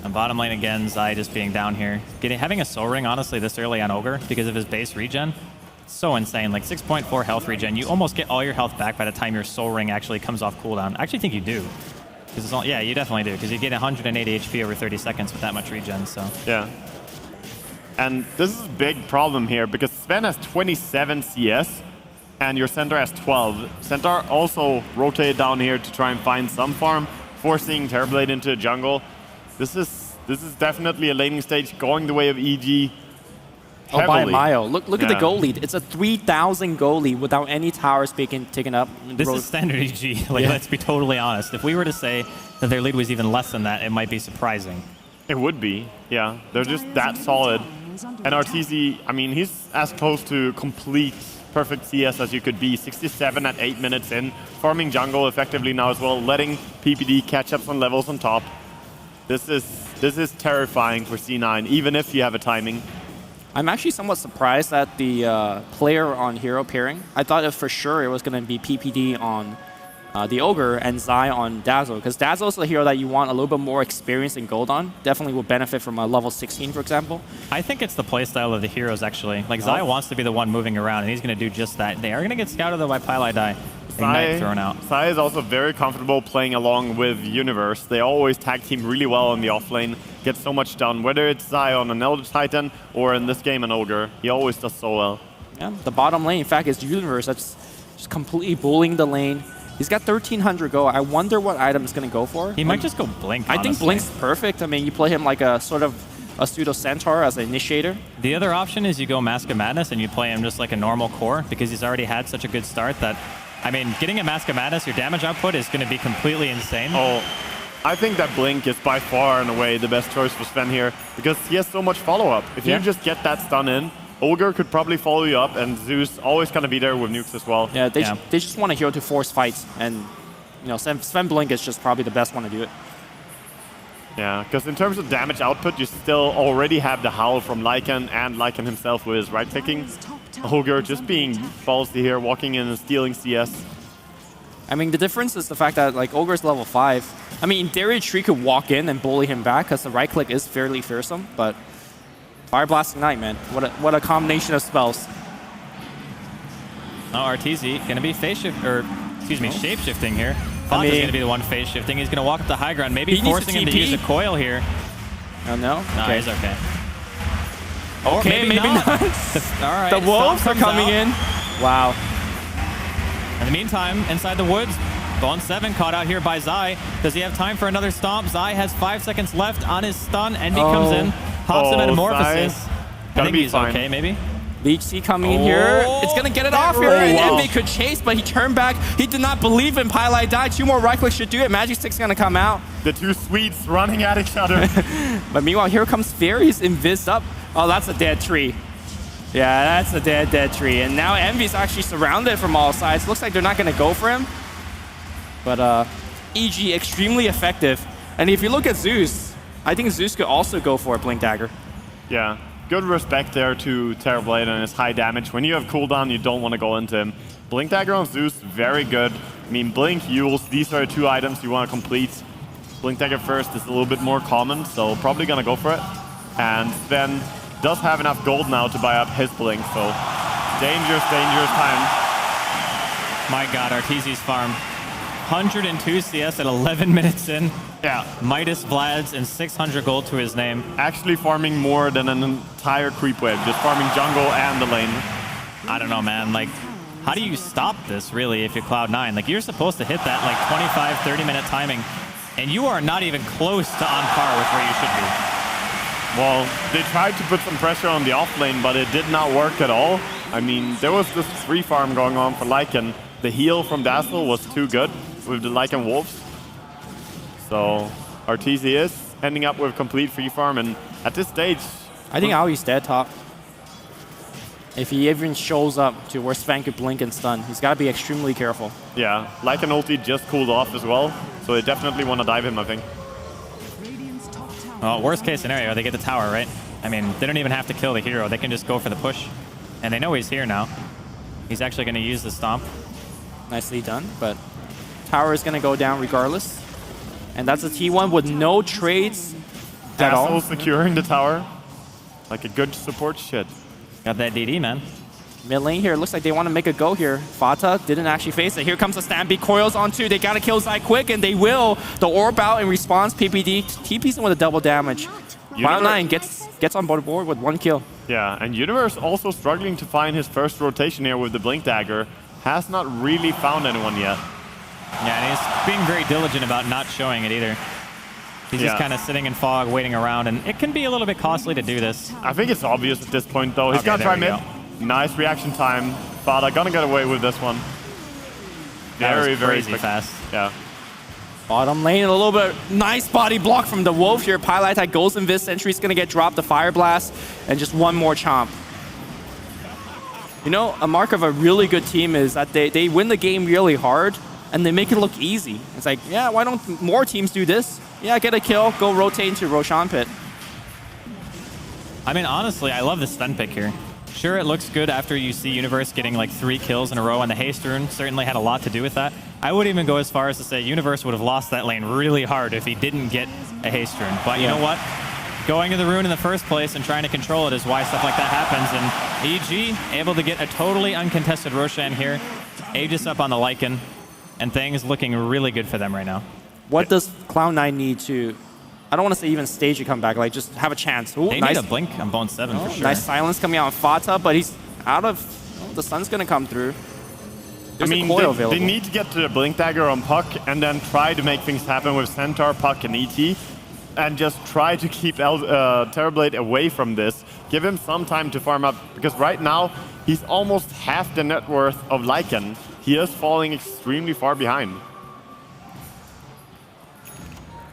And bottom lane again, Zai just being down here. Having a soul ring, honestly, this early on Ogre, because of his base regen, so insane. 6.4 health regen. You almost get all your health back by the time your soul ring actually comes off cooldown. I actually think you do. Yeah, you definitely do, because you get 180 HP over 30 seconds with that much regen, so.
Yeah. And this is a big problem here, because Sven has 27 CS, and your center has 12. Centaur also rotated down here to try and find some farm, forcing Terrorblade into the jungle. This is This is definitely a laning stage going the way of EG.
Oh, by a
heavily.
mile. Look at the
Yeah.
goal lead. It's a 3,000 goal lead without any towers being taken up.
This is standard EG. Like,
Yeah.
let's be totally honest. If we were to say that their lead was even less than that, it might be surprising.
It would be, yeah. They're just that solid. And RTZ, I mean, he's as close to complete perfect CS as you could be. 67 at 8 minutes in, farming jungle effectively now as well, letting PPD catch up some levels on top. This is terrifying for C9, even if you have a timing.
I'm actually somewhat surprised at the player on hero pairing. I thought for sure it was going to be PPD on the Ogre and Zai on Dazzle, because Dazzle is a hero that you want a little bit more experience in gold on. Definitely will benefit from a level 16, for example.
I think it's the playstyle of the heroes, actually. Like, Zai wants to be the one moving around, and he's going to do just that. They are going to get scouted, though, by Pylai Die. Ignite thrown out.
Sai is also very comfortable playing along with Universe. They always tag team really well in the offlane, get so much done, whether it's Zai on an Elder Titan or in this game an Ogre. He always does so well.
Yeah, the bottom lane, in fact, is Universe. That's just completely bullying the lane. He's got 1,300 go. I wonder what item he's going to go for.
He might just go Blink,
I think
honestly.
Blink's perfect. I mean, you play him like a sort of a pseudo centaur as an initiator.
The other option is you go Mask of Madness and you play him just like a normal core, because he's already had such a good start that, I mean, getting a Mask of Madness, your damage output is going to be completely insane.
Oh, I think that Blink is by far and away the best choice for Sven here, because he has so much follow-up. If you just get that stun in, Ogre could probably follow you up, and Zeus always going to be there with nukes as well.
Yeah, they just want a hero to force fights, and you know, Sven Blink is just probably the best one to do it.
Yeah, because in terms of damage output, you still already have the Howl from Lycan, and Lycan himself with his right-clicking. Ogre just being ballsy here, walking in and stealing CS.
I mean, the difference is the fact that like Ogre's level 5. I mean, in theory, Tree could walk in and bully him back because the right click is fairly fearsome, but Fire Blasting Knight, man, what a combination of spells.
Oh, RTZ going to be shape shifting here. Fonta's going to be the one phase shifting. He's going to walk up the high ground, maybe forcing him to use a coil here.
Oh no?
No,
Okay.
he's okay.
Okay, maybe not.
All right.
The wolves
Stomp
are coming
comes out.
in. Wow.
In the meantime, inside the woods, Bone 7 caught out here by Zai. Does he have time for another stomp? Zai has 5 seconds left on his stun. Envy comes in, hops him Metamorphosis. I think he's
fine.
okay, maybe.
Leech C coming in here. It's going to get it off here. And
wow.
Envy could chase, but he turned back. He did not believe in Pylai Die. 2 more right clicks should do it. Magic Stick's going to come out.
The two Swedes running at each other.
But meanwhile, here comes Fairies invis up. Oh, that's a dead tree. Yeah, that's a dead tree. And now Envy's actually surrounded from all sides. Looks like they're not going to go for him. But EG extremely effective. And if you look at Zeus, I think Zeus could also go for a Blink Dagger.
Yeah, good respect there to Terrorblade and his high damage. When you have cooldown, you don't want to go into him. Blink Dagger on Zeus, very good. I mean, Blink, Euls, these are the 2 items you want to complete. Blink Dagger first is a little bit more common, so probably going to go for it. And Sven does have enough gold now to buy up his Blink, so dangerous time.
My God, Arteezy's farm. 102 CS at 11 minutes in.
Yeah,
Midas Vlads and 600 gold to his name.
actually farming more than an entire creep wave, just farming jungle and the lane.
I don't know, man. Like, how do you stop this, really, if you're Cloud9? Like, you're supposed to hit that, like, 25, 30-minute timing, and you are not even close to on par with where you should be.
Well, they tried to put some pressure on the off lane, but it did not work at all. I mean, there was this free farm going on for Lycan. The heal from Dazzle was too good with the Lycan Wolves. So, RTZ is ending up with complete free farm, and at this stage...
I think Aoi's dead top. If he even shows up to where Sven could blink and stun, he's got to be extremely careful.
Yeah, Lycan ulti just cooled off as well, so they definitely want to dive him, I think.
Well, worst case scenario, they get the tower, right? I mean, they don't even have to kill the hero. They can just go for the push. And they know he's here now. He's actually going to use the stomp.
Nicely done, but tower is going to go down regardless. And that's a T1 with no trades at all.
Dazzle securing the tower. Like a good support shit.
Got that DD, man.
Mid lane here, looks like they want to make a go here. Fata didn't actually face it. Here comes the Stampede, coils on 2. They got to kill Zai quick, and they will. The orb out in response, PPD TP's in with a double damage. Cloud9 gets on board with 1 kill.
Yeah, and Universe also struggling to find his first rotation here with the Blink Dagger. Has not really found anyone yet.
Yeah, and he's being very diligent about not showing it either. He's just kind of sitting in fog, waiting around, and it can be a little bit costly to do this.
I think it's obvious at this point, though. He's
Okay,
gonna try
there
mid.
we
Nice reaction time. Fada gonna get away with this one.
That was
Very, very
crazy
quick.
fast.
Yeah.
Bottom lane, a little bit nice body block from the Wolf here. Pilot goes in this Sentry's gonna get dropped, the Fire Blast, and just one more chomp. You know, a mark of a really good team is that they win the game really hard and they make it look easy. It's like, yeah, why don't more teams do this? Yeah, get a kill, go rotate into Roshan pit.
I mean, honestly, I love the Sven pick here. Sure, it looks good after you see Universe getting like 3 kills in a row, and the haste rune certainly had a lot to do with that. I would even go as far as to say Universe would have lost that lane really hard if he didn't get a haste rune. But you know what? Going to the rune in the first place and trying to control it is why stuff like that happens. And EG able to get a totally uncontested Roshan here. Aegis up on the Lycan, and things looking really good for them right now.
What does Cloud9 need to, I don't want to say even stage a comeback, like just have a chance. Ooh,
They
nice,
need a blink on Bone 7 for sure.
nice silence coming out on Fata, but he's out of, the sun's going to come through. There's
I mean,
a coil available.
they need to get to the Blink Dagger on Puck and then try to make things happen with Centaur, Puck, and ET. And just try to keep Terrorblade away from this. Give him some time to farm up, because right now, he's almost half the net worth of Lycan. He is falling extremely far behind.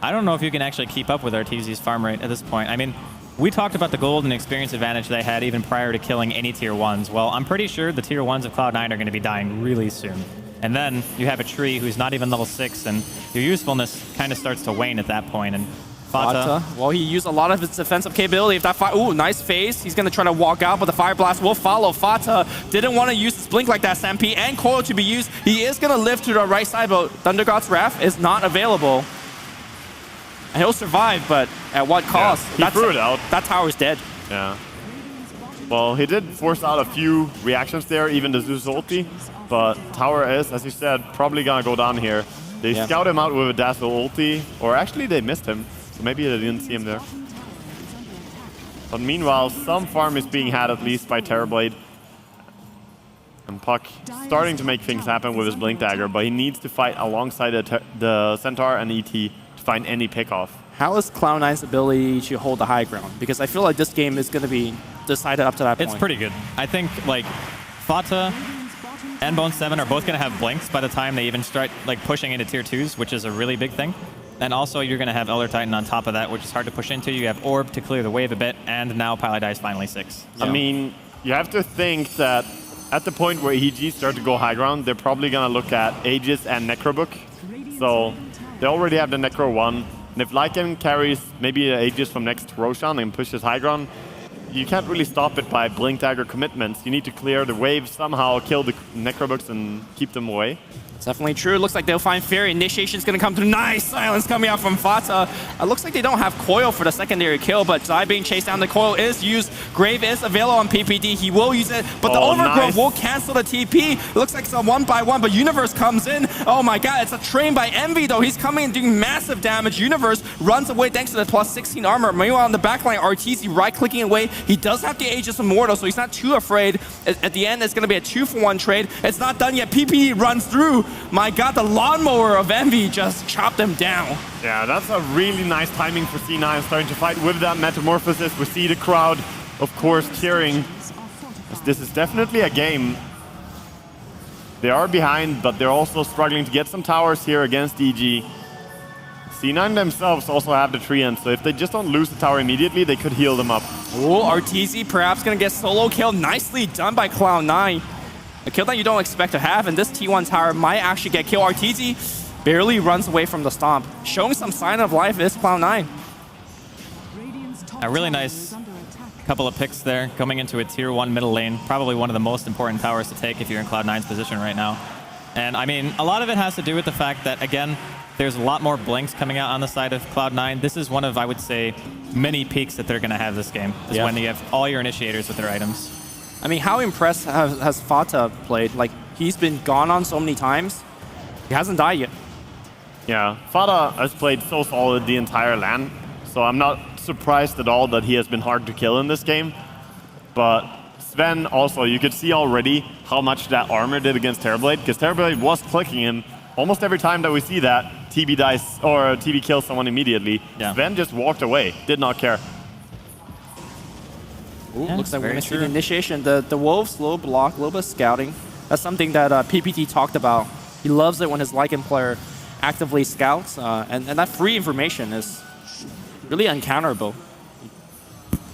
I don't know if you can actually keep up with Arteezy's farm rate at this point. I mean, we talked about the gold and experience advantage they had even prior to killing any tier 1s. Well, I'm pretty sure the tier 1s of Cloud9 are going to be dying really soon. And then you have a tree who's not even level 6, and your usefulness kind of starts to wane at that point. And Fata,
well, he used a lot of his defensive capability. If that ooh, nice phase. He's going to try to walk out, but the Fire Blast will follow. Fata didn't want to use his Blink like that, Stampede, and Coil to be used. He is going to live to the right side, but Thunder God's Wrath is not available. And he'll survive, but at what cost?
Yeah, he threw it out.
That tower's dead.
Yeah. Well, he did force out a few reactions there, even the Zeus ulti. But tower is, as you said, probably going to go down here. They scout him out with a Dazzle ulti, or actually they missed him. So maybe they didn't see him there. But meanwhile, some farm is being had at least by Terrorblade. And Puck starting to make things happen with his Blink Dagger, but he needs to fight alongside the Centaur and ET to find any pickoff.
How is Cloud9's ability to hold the high ground? Because I feel like this game is going to be decided up to that point.
it's pretty good. I think like Fata and Bone 7 are both going to have blinks by the time they even start like pushing into tier 2s, which is a really big thing. And also you're going to have Elder Titan on top of that, which is hard to push into. You have Orb to clear the wave a bit, and now Paladai is finally 6. So.
I mean, you have to think that at the point where EG start to go high ground, they're probably going to look at Aegis and Necrobook. So they already have the Necro 1. And if Lycan carries maybe an Aegis from next to Roshan and pushes high ground, you can't really stop it by Blink Dagger commitments. You need to clear the wave somehow, kill the Necrobooks and keep them away.
It's definitely true. It looks like they'll find Fairy. Initiation's going to come through. Nice silence coming out from Fata. It looks like they don't have Coil for the secondary kill, but Zai being chased down. The Coil is used. Grave is available on PPD. He will use it, but the Overgrowth will cancel the TP. It looks like it's a 1-by-1, but Universe comes in. Oh my god, it's a train by Envy, though. He's coming and doing massive damage. Universe runs away thanks to the plus 16 armor. Meanwhile, on the backline, RTZ right-clicking away. He does have the Aegis Immortal, so he's not too afraid. At the end, it's going to be a 2-for-1 trade. It's not done yet. PPD runs through. My god, the lawnmower of Envy just chopped them down.
Yeah, that's a really nice timing for C9 starting to fight with that Metamorphosis. We see the crowd, of course, cheering. This is definitely a game. They are behind, but they're also struggling to get some towers here against EG. C9 themselves also have the Treant, so if they just don't lose the tower immediately, they could heal them up.
Oh, RTZ perhaps going to get solo kill. Nicely done by Cloud9. A kill that you don't expect to have, and this T1 tower might actually get killed. RTZ barely runs away from the stomp. Showing some sign of life is Cloud9.
A really nice couple of picks there, coming into a tier 1 middle lane. Probably one of the most important towers to take if you're in Cloud9's position right now. And I mean, a lot of it has to do with the fact that, again, there's a lot more blinks coming out on the side of Cloud9. This is one of, I would say, many peaks that they're going to have this game, is when you have all your initiators with their items.
I mean, how impressed has Fata played? Like, he's been gone on so many times. He hasn't died yet.
Yeah, Fata has played so solid the entire LAN, so I'm not surprised at all that he has been hard to kill in this game. But Sven also, you could see already how much that armor did against Terrorblade, because Terrorblade was clicking him almost every time that we see that. TB dice or TB kills someone immediately.
Yeah.
Sven just walked away, did not care.
Ooh,
Yeah,
looks like we're
very
going to see
true.
the initiation. The Wolves, low block, a little bit of scouting. That's something that PPT talked about. He loves it when his Lycan player actively scouts, and that free information is really uncounterable.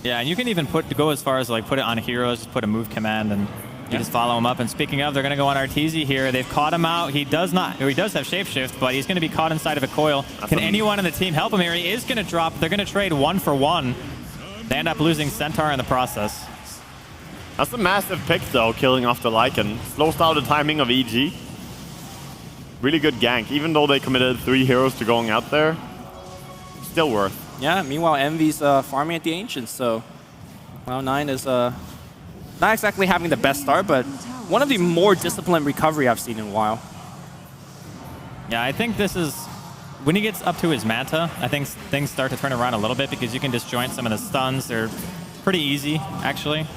Yeah, and you can even go as far as like put it on heroes, just put a move command, and you just follow him up. And speaking of, they're going to go on Arteezy here. They've caught him out. He does not, or he does have shapeshift, but he's going to be caught inside of a coil. Can anyone on the team help him here? He is going to drop. They're going to trade 1 for 1. They end up losing Centaur in the process.
That's a massive pick though, killing off the Lycan. Slows down the timing of EG. Really good gank, even though they committed 3 heroes to going out there. Still worth.
Yeah, meanwhile, Envy's farming at the Ancients, so Cloud9 is not exactly having the best start, but one of the more disciplined recovery I've seen in a while.
Yeah, I think this is, when he gets up to his Manta, I think things start to turn around a little bit because you can disjoint some of the stuns. They're pretty easy, actually.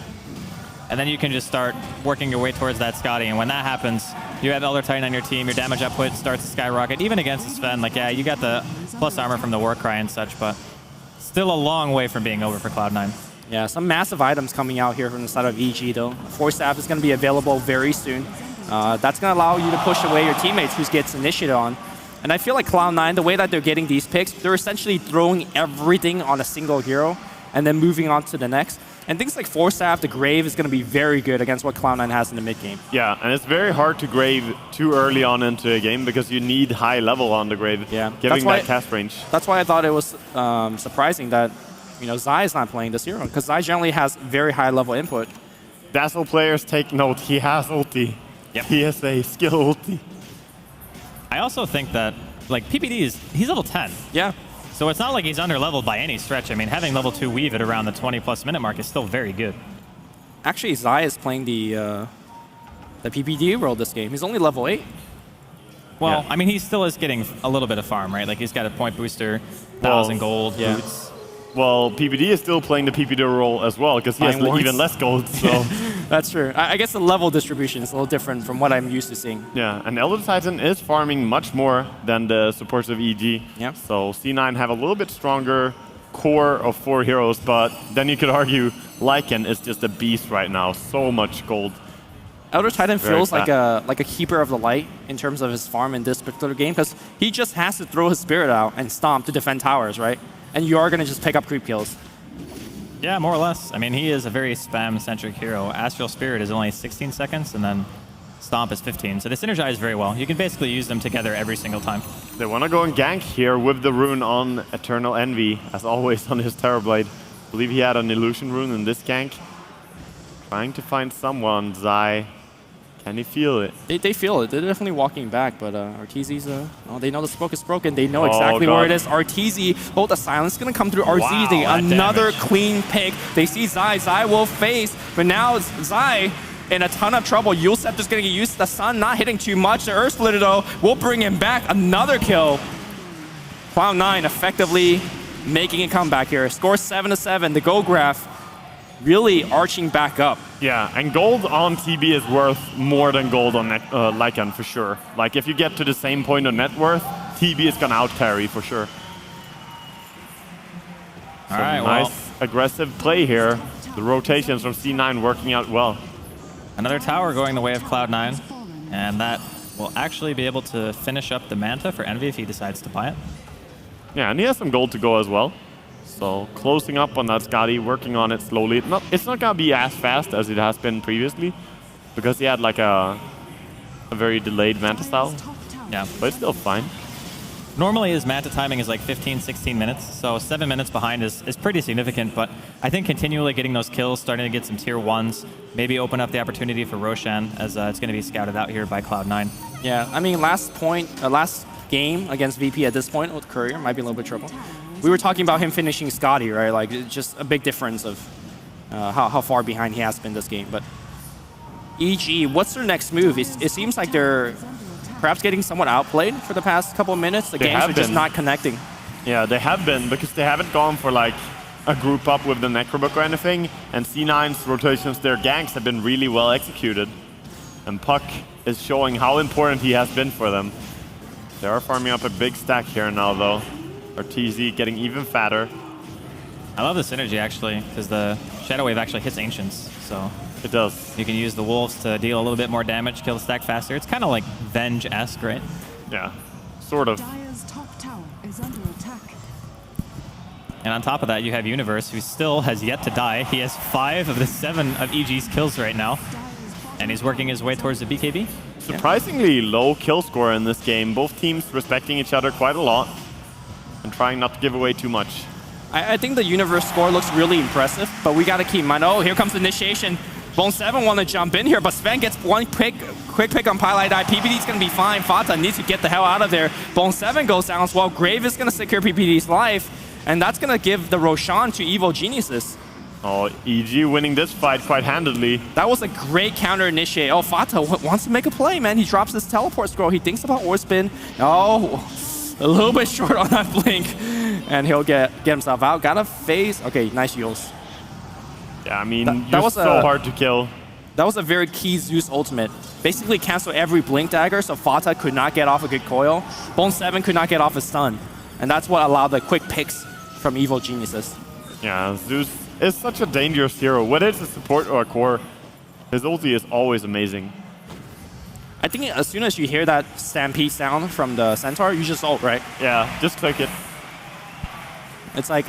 And then you can just start working your way towards that Scotty. And when that happens, you have Elder Titan on your team, your damage output starts to skyrocket, even against the Sven. Like, yeah, you got the plus armor from the Warcry and such, but still a long way from being over for Cloud9.
Yeah, some massive items coming out here from the side of EG, though. Force Staff is going to be available very soon. That's going to allow you to push away your teammates who gets initiated on. And I feel like Cloud9, the way that they're getting these picks, they're essentially throwing everything on a single hero and then moving on to the next. And things like Force Staff, the Grave is going to be very good against what Cloud9 has in the mid game.
Yeah, and it's very hard to Grave too early on into a game because you need high level on the Grave,
Yeah,
giving that cast range.
That's why I thought it was surprising that Zai is not playing this hero, because Zai generally has very high level input.
Dazzle players take note, he has ulti.
Yep.
He has a skill ulti.
I also think that, like, PPD he's level 10.
Yeah.
So it's not like he's under-leveled by any stretch. I mean, having level 2 weave at around the 20-plus minute mark is still very good.
Actually, Zai is playing the PPD role this game. He's only level 8.
Well,
Yeah.
I mean, he still is getting a little bit of farm, right? Like, he's got a point booster, 1,000 gold,
yeah.
boots.
Well, PPD is still playing the PPD role as well because he has
Fine wards.
even less gold. So
That's true. I guess the level distribution is a little different from what I'm used to seeing.
yeah, and Elder Titan is farming much more than the supports of EG.
Yep.
So C9 have a little bit stronger core of 4 heroes, but then you could argue Lycan is just a beast right now. So much gold.
Elder Titan
Very
feels like
fat.
a keeper of the light in terms of his farm in this particular game, because he just has to throw his spirit out and stomp to defend towers, right? And you are going to just pick up creep kills.
Yeah, more or less. I mean, he is a very spam-centric hero. Astral Spirit is only 16 seconds, and then Stomp is 15. So they synergize very well. You can basically use them together every single time.
They want to go and gank here with the rune on Eternal Envy, as always on his Terrorblade. I believe he had an illusion rune in this gank. Trying to find someone, Zai. Can he feel it?
They feel it. They're definitely walking back, but Arteezy's, they know the smoke is broken. They know
Oh,
exactly
God.
where it is. Arteezy, the silence is going to come through Arteezy.
that
Another
damage.
clean pick. They see Zai. Zai will face, but now it's Zai in a ton of trouble. Yule Scepter's going to get used to the sun, not hitting too much. The Earth Splitter, though, will bring him back. Another kill. Cloud9 effectively making a comeback here. Score 7-7. The goal graph really arching back up.
Yeah, and gold on TB is worth more than gold on Lycan for sure. Like if you get to the same point of net worth, TB is gonna out carry for sure.
All right,
Nice
well,
aggressive play here. The rotations from C9 working out well.
another tower going the way of Cloud9, and that will actually be able to finish up the Manta for Envy if he decides to buy it.
Yeah, and he has some gold to go as well. So closing up on that Scotty, working on it slowly. It's not gonna be as fast as it has been previously, because he had like a very delayed Manta style,
Yeah.
but it's still fine.
Normally his Manta timing is like 15, 16 minutes, so 7 minutes behind is pretty significant, but I think continually getting those kills, starting to get some tier 1s, maybe open up the opportunity for Roshan as it's going to be scouted out here by Cloud9.
Yeah, I mean, last game against VP at this point with Courier might be a little bit trouble. We were talking about him finishing Scotty, right? Like, it's just a big difference of how far behind he has been this game. But EG, what's their next move? It seems like they're perhaps getting somewhat outplayed for the past couple of minutes. The games are just not connecting.
Yeah, they have been, because they haven't gone for like a group up with the Necrobook or anything, and C9's rotations, their ganks have been really well executed. And Puck is showing how important he has been for them. They are farming up a big stack here now, though. RTZ getting even fatter.
I love the synergy, actually, because the Shadow Wave actually hits Ancients. So
It does.
you can use the Wolves to deal a little bit more damage, kill the stack faster. It's kind of like Venge-esque, right?
Yeah, sort of.
Dire's top tower is under attack.
And on top of that, you have Universe, who still has yet to die. He has 5 of the 7 of EG's kills right now, and he's working his way towards the BKB.
Surprisingly low kill score in this game. Both teams respecting each other quite a lot and trying not to give away too much.
I think the Universe score looks really impressive, but we got to keep in mind, oh, here comes Initiation. Bone 7 want to jump in here, but Sven gets one quick pick on Pile Die. PPD's going to be fine. Fata needs to get the hell out of there. Bone 7 goes down as well. Grave is going to secure PPD's life, and that's going to give the Roshan to Evil Geniuses.
Oh, EG winning this fight quite handedly.
That was a great counter initiate. Oh, Fata wants to make a play, man. He drops his teleport scroll. He thinks about Ore Spin. Oh, a little bit short on that blink. And he'll get himself out. Gotta phase. Okay, nice heals.
Yeah, I mean,
that was
so hard to kill.
That was a very key Zeus ultimate. Basically cancel every blink dagger, so Fata could not get off a good coil. Bone 7 could not get off a stun. And that's what allowed the quick picks from Evil Geniuses.
Yeah, Zeus is such a dangerous hero. Whether it's a support or a core, his ulti is always amazing.
I think as soon as you hear that stampede sound from the Centaur, you just ult, right?
Yeah, just click it.
It's like,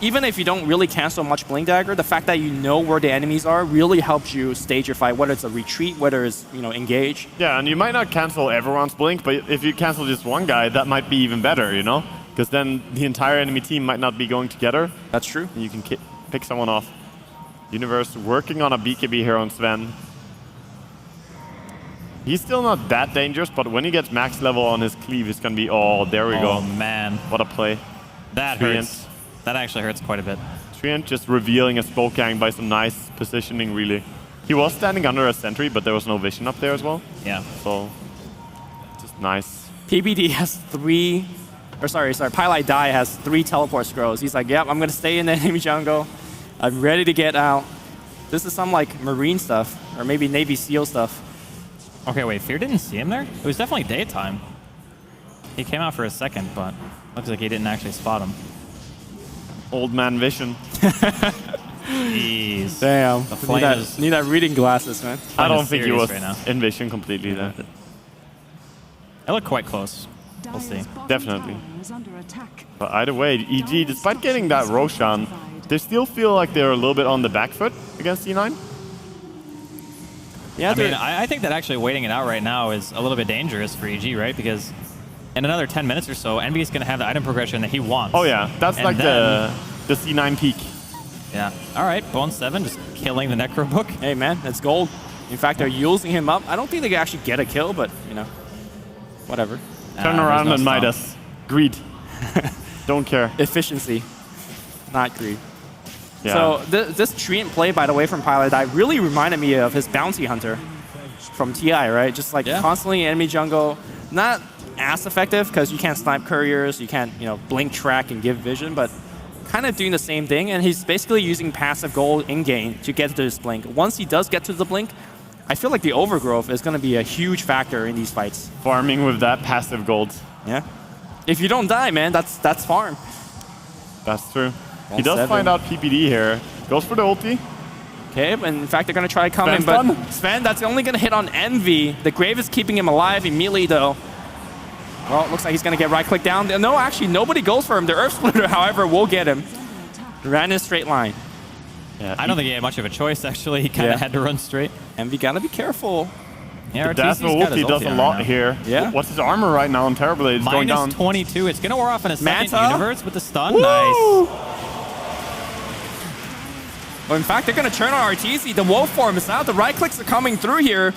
even if you don't really cancel much blink dagger, the fact that you know where the enemies are really helps you stage your fight, whether it's a retreat, whether it's, engage.
Yeah, and you might not cancel everyone's blink, but if you cancel just one guy, that might be even better, you know? Because then the entire enemy team might not be going together.
That's true.
And you can pick someone off. Universe working on a BKB here on Sven. He's still not that dangerous, but when he gets max level on his cleave, it's going to be, oh, there we go.
Oh, man.
What a play.
That hurts. That actually hurts quite a bit.
Treant just revealing a smoke gang by some nice positioning, really. He was standing under a sentry, but there was no vision up there as well.
Yeah.
So, just nice.
PBD has 3, or sorry, Pile Die has 3 teleport scrolls. He's like, yep, I'm going to stay in the enemy jungle. I'm ready to get out. This is some like Marine stuff, or maybe Navy SEAL stuff.
Okay, wait, Fear didn't see him there? It was definitely daytime. He came out for a second, but looks like he didn't actually spot him.
Old man vision.
Jeez.
Damn.
The flame is...
Need that reading glasses, man.
I don't think he was
right now.
in vision completely there.
It looked quite close. We'll see.
Definitely. But either way, EG, despite getting that Roshan, they still feel like they're a little bit on the back foot against E9.
Yeah,
I mean, I think that actually waiting it out right now is a little bit dangerous for EG, right? Because in another 10 minutes or so, Envy is going to have the item progression that he wants.
Oh yeah, that's
And
like
then,
the C9 peak.
Yeah. All right, Bone 7 just killing the Necro Book.
hey, man, that's gold. In fact, they're using him up. I don't think they can actually get a kill, but, whatever.
Turn around
there's
and
no
Midas. Greed. Don't care.
Efficiency, not greed.
Yeah.
So this Treant play, by the way, from Pilot Die really reminded me of his Bounty Hunter from TI, right? Just like constantly enemy jungle. Not as effective because you can't snipe couriers, you can't, blink track and give vision, but kind of doing the same thing. And he's basically using passive gold in-game to get to this blink. Once he does get to the blink, I feel like the overgrowth is going to be a huge factor in these fights.
Farming with that passive gold.
Yeah. If you don't die, man, that's farm.
That's true. He does find out PPD here. Goes for the ulti.
Okay, and in fact, they're going to try to come in,
Sven's
but
done.
Sven, that's only going to hit on Envy. The Grave is keeping him alive immediately, though. Well, it looks like he's going to get right-click down. No, actually, nobody goes for him. The Earth Splitter, however, will get him. Ran in a straight line.
Yeah,
I don't think he had much of a choice, actually. He kind of had to run straight.
Envy got to be careful.
Yeah,
the Dazzle ulti does a lot here.
Yeah.
What's his armor right now on Terrorblade? It's going down.
Minus 22. It's going to wear off in a second.
Manta?
Universe with the stun.
Woo!
Nice.
Well, in fact, they're going to turn on RTZ. The Wolf form is out. The right clicks are coming through here.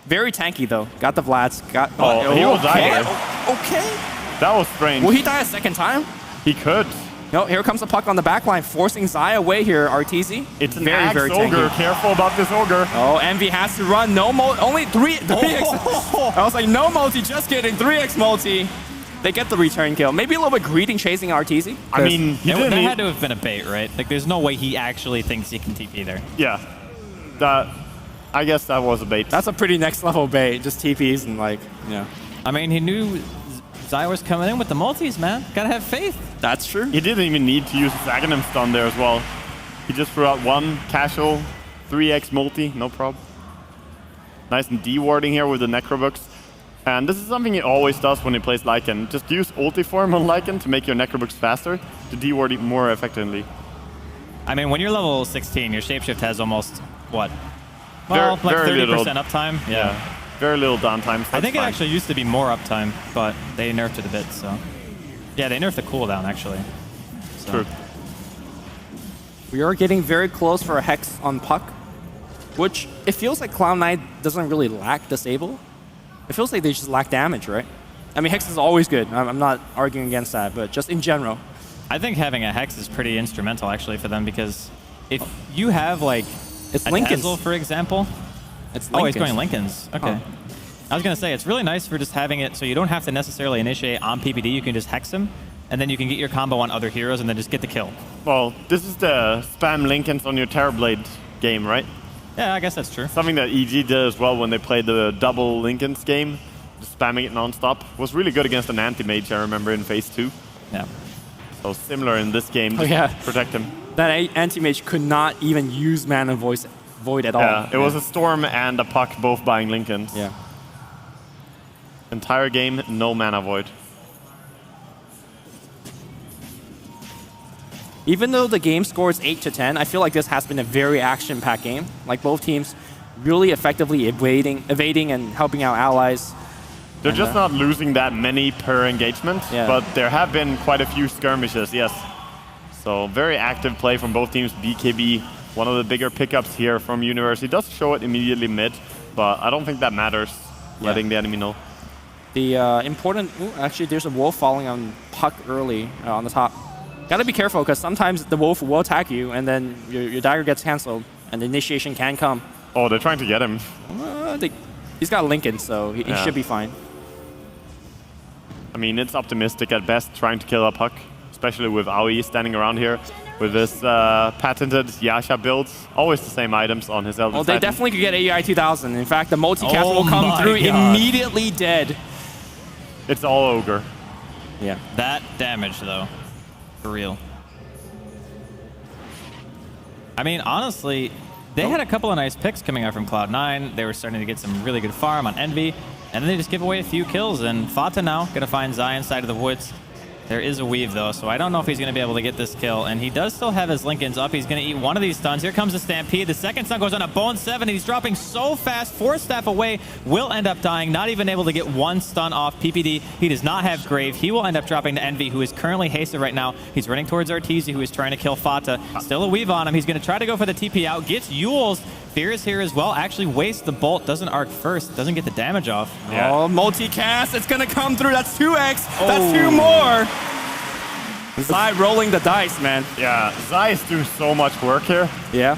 Very tanky, though. Got the Vlads.
He will die here.
Okay.
That was strange.
Will he die a second time?
He could.
No, here comes the puck on the back line, forcing Zai away here, RTZ.
It's an
very,
axe
very
ogre.
tanky.
Careful about this ogre.
Oh, Envy has to run. No only 3x. I was like, no multi, just kidding. 3x multi. They get the return kill. Maybe a little bit greedy chasing RTZ.
I mean, he
That
didn't.
had to have been a bait, right? Like, there's no way he actually thinks he can TP there.
Yeah. I guess that was a bait.
That's a pretty next level bait. Just TPs and I
mean, he knew Zai was coming in with the multis, man. Gotta have faith.
That's true.
He didn't even need to use his Aghanim stun there as well. He just threw out one casual 3x multi, no problem. Nice and de-warding here with the Necrobooks. And this is something he always does when he plays Lycan. Just use Ultiform on Lycan to make your Necrobooks faster, to de-ward it more effectively.
I mean, when you're level 16, your Shapeshift has almost, what? Well, like 30% uptime. Yeah.
Very little downtime. So
I think
fine.
it actually used to be more uptime, but they nerfed it a bit, so. Yeah, they nerfed the cooldown, actually. So.
True.
We are getting very close for a Hex on Puck, which it feels like Cloud9 doesn't really lack Disable. It feels like they just lack damage, right? I mean, Hex is always good. I'm not arguing against that, but just in general.
I think having a Hex is pretty instrumental, actually, for them, because if you have, like,
It's
a
Lincoln's.
Dazzle, for example.
It's
Oh, he's
Lincoln's.
going Lincoln's. Okay.
Oh.
I was going to say, it's really nice for just having it so you don't have to necessarily initiate on PPD. You can just Hex him, and then you can get your combo on other heroes and then just get the kill.
Well, this is the spam Lincolns on your Terrorblade game, right?
Yeah, I guess that's true.
Something that EG did as well when they played the double Lincolns game. Just spamming it non-stop. Was really good against an anti-mage, I remember, in phase 2.
Yeah.
So similar in this game, just
yeah.
protect him.
That anti-mage could not even use Mana Void at all.
Yeah, it was a Storm and a Puck both buying Lincolns.
Yeah.
Entire game, no Mana Void.
Even though the game scores 8-10, I feel like this has been a very action-packed game. Like both teams really effectively evading and helping out allies.
They're just not losing that many per engagement,
Yeah.
but there have been quite a few skirmishes, yes. So very active play from both teams. BKB, one of the bigger pickups here from Universe. He does show it immediately mid, but I don't think that matters, letting the enemy know.
The important... Ooh, actually, there's a wolf falling on Puck early on the top. Gotta be careful, because sometimes the wolf will attack you, and then your dagger gets cancelled, and the initiation can come.
Oh, they're trying to get him.
He's got Lincoln, so he
Yeah.
should be fine.
I mean, it's optimistic at best trying to kill a Puck, especially with Aoi standing around here with his patented Yasha builds. Always the same items on his Elder
Well, they
Titan.
definitely could get AI 2000. In fact, the multicast
Oh
will come
my
through
God.
immediately dead.
It's all Ogre.
Yeah.
That damage, though. For real. I mean, honestly, they had a couple of nice picks coming out from Cloud9. They were starting to get some really good farm on Envy. And then they just give away a few kills. And Fata now going to find Zai inside of the woods. There is a weave, though, so I don't know if he's going to be able to get this kill. And he does still have his Lincolns up. He's going to eat one of these stuns. Here comes the Stampede. The second stun goes on a Bone 7. He's dropping so fast. 4 staff away. Will end up dying. Not even able to get one stun off PPD. He does not have Grave. He will end up dropping to Envy, who is currently hasted right now. He's running towards Arteezy, who is trying to kill Fata. Still a weave on him. He's going to try to go for the TP out. Gets Yules. Fear is here as well. Actually wastes the bolt. Doesn't arc first. Doesn't get the damage off.
Yeah.
Oh, multicast. It's going to come through. That's 2x. That's 2 more. Zai rolling the dice, man.
Yeah, Zai is doing so much work here.
Yeah.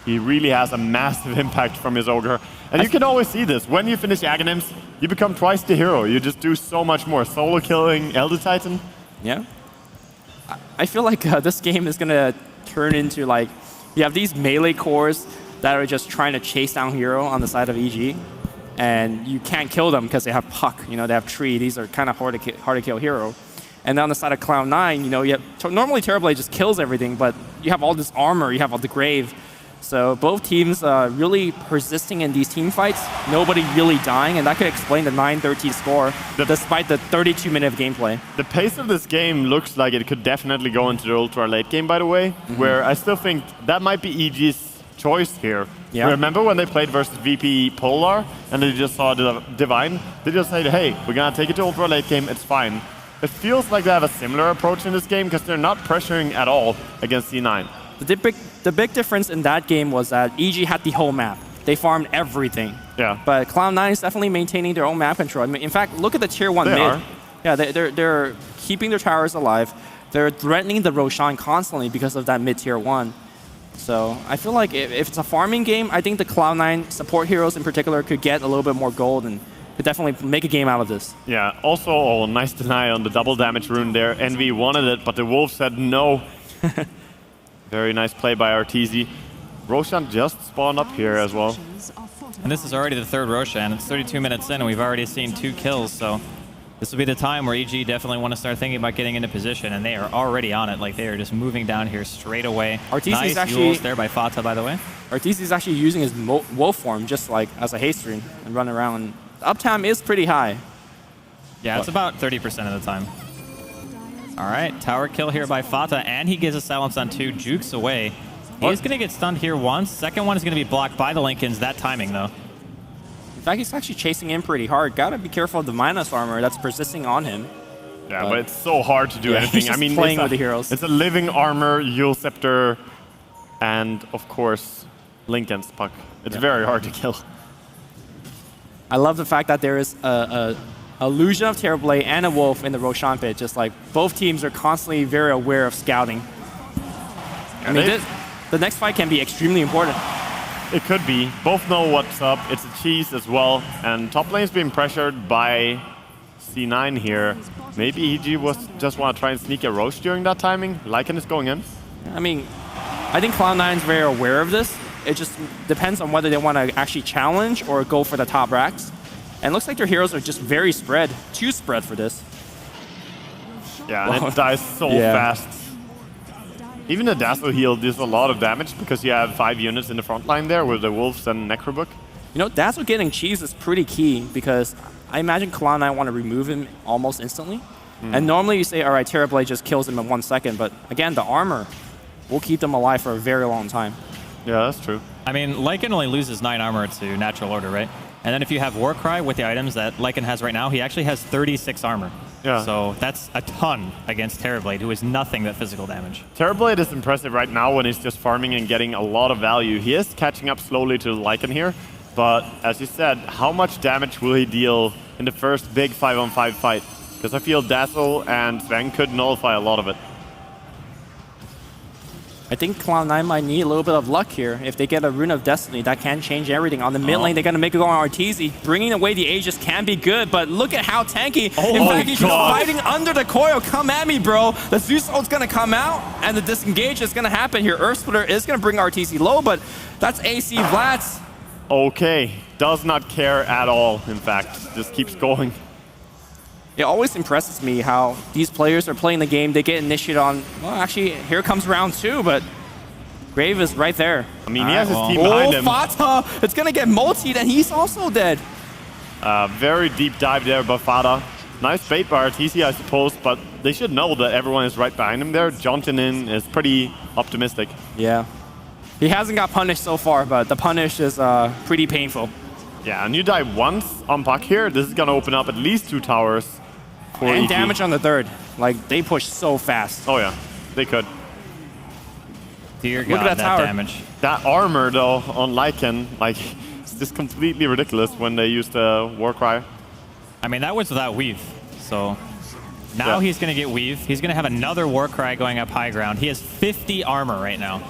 He really has a massive impact from his Ogre. And you can always see this. When you finish Aghanims, you become twice the hero. You just do so much more. Solo killing Elder Titan.
Yeah. I feel like this game is going to turn into like, you have these melee cores that are just trying to chase down hero on the side of EG. And you can't kill them because they have Puck. You know, they have Tree. These are kind of hard to kill hero. And then on the side of Cloud9, you know, you have, normally Terrorblade just kills everything, but you have all this armor, you have all the Grave. So both teams really persisting in these team fights, nobody really dying, and that could explain the 9-13 score, despite the 32-minute of gameplay.
The pace of this game looks like it could definitely go into the ultra late game, by the way, where I still think that might be EG's choice here.
Yeah.
Remember when they played versus VP Polar and they just saw the Divine? They just said, hey, we're going to take it to ultra late game, it's fine. It feels like they have a similar approach in this game because they're not pressuring at all against C9.
The big difference in that game was that EG had the whole map. They farmed everything.
Yeah.
But Cloud9 is definitely maintaining their own map control. I mean, in fact, look at the tier 1
They
mid.
are.
Yeah, they're keeping their towers alive. They're threatening the Roshan constantly because of that mid tier 1. So I feel like if it's a farming game, I think the Cloud9 support heroes in particular could get a little bit more gold and could definitely make a game out of this.
Yeah, also, nice deny on the double damage rune there. Envy wanted it, but the Wolf said no. Very nice play by Arteezy. Roshan just spawned up here as well.
And this is already the third Roshan. It's 32 minutes in, and we've already seen 2 kills, so This will be the time where EG definitely want to start thinking about getting into position, and they are already on it. Like, they are just moving down here straight away.
Arteezy's
nice
actually
Yules there by Fata, by the way.
Arteezy actually using his wolf form just like as a haste screen and run around. The uptime is pretty high.
Yeah, it's about 30% of the time. All right, tower kill here by Fata, and he gives a silence on 2, jukes away. He's going to get stunned here once. Second one is going to be blocked by the Lincolns. That timing, though.
In fact, he's actually chasing in pretty hard. Gotta be careful of the minus armor that's persisting on him.
Yeah, but it's so hard to do
Yeah,
anything.
he's just
I mean,
playing with the heroes.
It's a living armor, Yule Scepter, and of course, Lincoln's puck. It's very hard to kill.
I love the fact that there is a illusion of Terrorblade and a wolf in the Roshan pit. Just like both teams are constantly very aware of scouting. I mean, the next fight can be extremely important.
It could be. Both know what's up. It's a cheese as well. And top lane's being pressured by C9 here. Maybe EG was just want to try and sneak a Roche during that timing. Lycan is going in.
I mean, I think Cloud9's very aware of this. It just depends on whether they want to actually challenge or go for the top racks. And it looks like their heroes are just very spread. Too spread for this.
Yeah, and it dies so fast. Even the Dazzle heal does a lot of damage because you have 5 units in the front line there with the Wolves and Necrobook.
You know, Dazzle getting cheese is pretty key because I imagine Cloud9 want to remove him almost instantly. And normally you say, all right, Terrorblade just kills him in 1 second. But again, the armor will keep them alive for a very long time.
Yeah, that's true.
I mean, Lycan only loses 9 armor to Natural Order, right? And then if you have Warcry with the items that Lycan has right now, he actually has 36 armor.
Yeah.
So that's a ton against Terrorblade, who is nothing but physical damage.
Terrorblade is impressive right now when he's just farming and getting a lot of value. He is catching up slowly to Lycan here, but as you said, how much damage will he deal in the first big 5-on-5 fight? Because I feel Dazzle and Sven could nullify a lot of it.
I think Cloud9 might need a little bit of luck here. If they get a Rune of Destiny, that can change everything. On the mid lane, they're going to make it go on Arteezy. Bringing away the Aegis can be good, but look at how tanky. In fact, he's just fighting under the coil. Come at me, bro. The Zeus ult's going to come out, and the disengage is going to happen here. Earth Splitter is going to bring Arteezy low, but that's AC Vlads.
Okay, does not care at all, in fact. Just keeps going.
It always impresses me how these players are playing the game. They get initiated on, well, actually, here comes round 2, but Grave is right there.
I mean, he has his team behind him.
Fata! It's going to get multied, and he's also dead.
Very deep dive there by Fata. Nice bait by Arteezy, I suppose, but they should know that everyone is right behind him there. Jontanin is pretty optimistic.
Yeah. He hasn't got punished so far, but the punish is pretty painful.
Yeah, and you die once on Puck here. This is going to open up at least 2 towers.
And
EG.
damage on the 3rd. Like, they push so fast.
Oh yeah, they could.
Dear God,
Look at that tower.
damage.
That armor though on Lycan, like, it's just completely ridiculous when they use the Warcry.
I mean, that was without Weave. So now he's going to get Weave. He's going to have another Warcry going up high ground. He has 50 armor right now.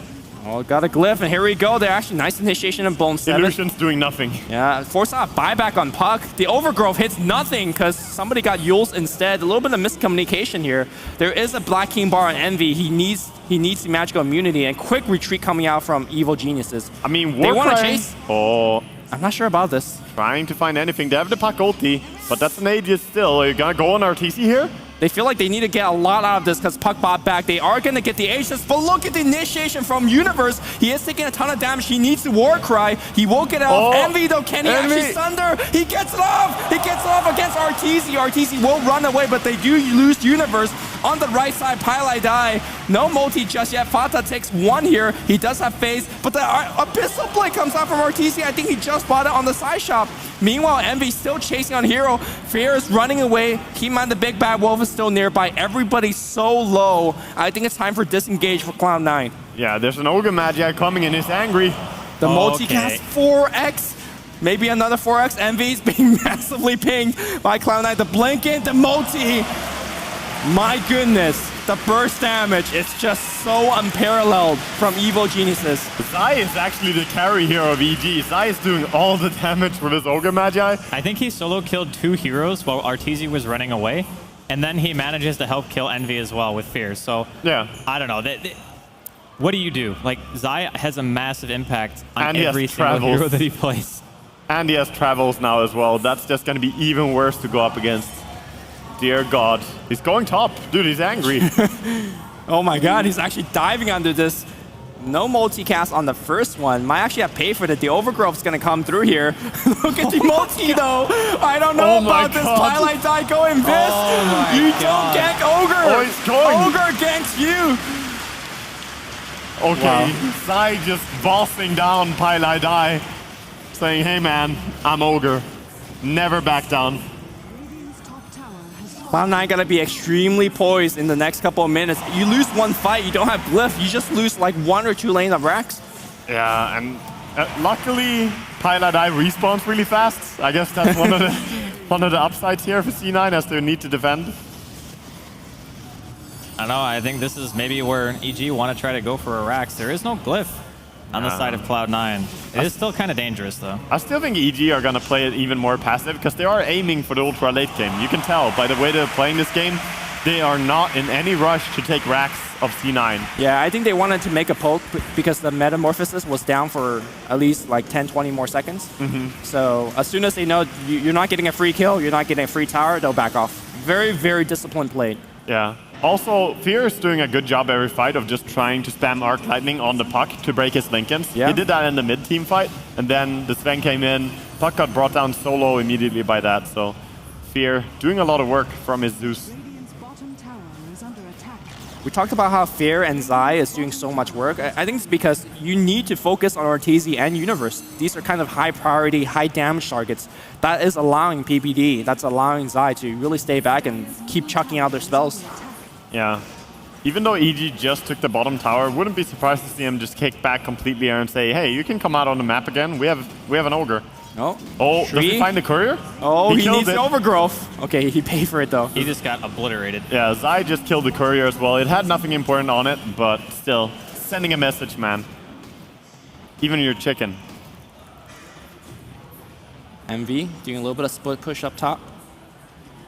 Oh, got a glyph, and here we go. They're actually nice initiation and Bone 7.
Illusion's doing nothing.
Yeah, force out buyback on Puck. The Overgrowth hits nothing because somebody got Yules instead. A little bit of miscommunication here. There is a Black King bar on Envy. He needs the magical immunity and quick retreat coming out from Evil Geniuses.
I mean, Warcry.
They want to chase.
Oh,
I'm not sure about this.
trying to find anything. They have the Puck ulti, but that's an Aegis still. Are you gonna go on Arteezy here?
They feel like they need to get a lot out of this because Puck bought back. They are going to get the Aegis, but look at the initiation from Universe. He is taking a ton of damage. He needs to Warcry. He will get it off. Envy, though, can he actually sunder? He gets it off. He gets it off against Arteezy. Arteezy will run away, but they do lose Universe. On the right side, Pylai die. No multi just yet. Fata takes 1 here. He does have phase, but the Abyssal Blade comes out from Arteezy. I think he just bought it on the side shop. Meanwhile, Envy still chasing on Hero. Fear is running away. Keep in mind the big bad wolf is still nearby. Everybody's so low. I think it's time for disengage for Cloud9.
Yeah, there's an Ogre Magi coming and he's angry.
The multicast 4x. Maybe another 4x. Envy's being massively pinged by Cloud9. The blanket, the multi. My goodness. The burst damage is just so unparalleled from Evil Geniuses.
Zai is actually the carry hero of EG. Zai is doing all the damage with his Ogre Magi.
I think he solo killed 2 heroes while Arteezy was running away. And then he manages to help kill Envy as well with Fear. So,
yeah.
I don't know. What do you do? Like, Zai has a massive impact on every single hero that he plays.
And he has travels now as well. That's just going to be even worse to go up against. dear God. He's going top. Dude, he's angry.
Oh my god, he's actually diving under this. No multicast on the first one. Might actually have paid for it. The overgrowth's gonna come through here. Look at the multi though. I don't know about this Twilight Die going Vis. You don't gank Ogre.
Oh, he's going.
Ogre ganks you.
Okay, Zai just bossing down Pilai Die, saying, hey man, I'm Ogre. Never back down.
Radiant's top tower has
Cloud9 gotta be extremely poised in the next couple of minutes. You lose one fight, you don't have Glyph, you just lose like 1 or 2 lanes of racks.
Yeah, and luckily Pilai Die respawns really fast. I guess that's one of the upsides here for C9 as they need to defend.
I don't know, I think this is maybe where EG want to try to go for a Rax. There is no Glyph on the side of Cloud9. It is still kind of dangerous though.
I still think EG are going to play it even more passive because they are aiming for the ultra late game. You can tell by the way they're playing this game, they are not in any rush to take racks of C9.
Yeah, I think they wanted to make a poke because the metamorphosis was down for at least like 10, 20 more seconds. So as soon as they know you're not getting a free kill, you're not getting a free tower, they'll back off. Very, very disciplined play.
Yeah. Also, Fear is doing a good job every fight of just trying to spam Arc Lightning on the Puck to break his Lincolns.
Yeah.
He did that in the mid-team fight, and then the Sven came in. Puck got brought down solo immediately by that, so Fear doing a lot of work from his Zeus.
Radiant's bottom tower is under attack.
We talked about how Fear and Zai is doing so much work. I think it's because you need to focus on Arteezy and Universe. These are kind of high priority, high damage targets. That is allowing PPD, that's allowing Zai to really stay back and keep chucking out their spells.
Yeah. Even though EG just took the bottom tower, wouldn't be surprised to see him just kick back completely here and say, hey, you can come out on the map again. We have an Ogre.
No.
Oh, does he find the courier?
Oh, he
killed
needs
it.
the overgrowth. Okay, he paid for it though.
He just got obliterated.
Yeah, Zai just killed the courier as well. It had nothing important on it, but still, sending a message, man. Even your chicken.
MV doing a little bit of split push up top.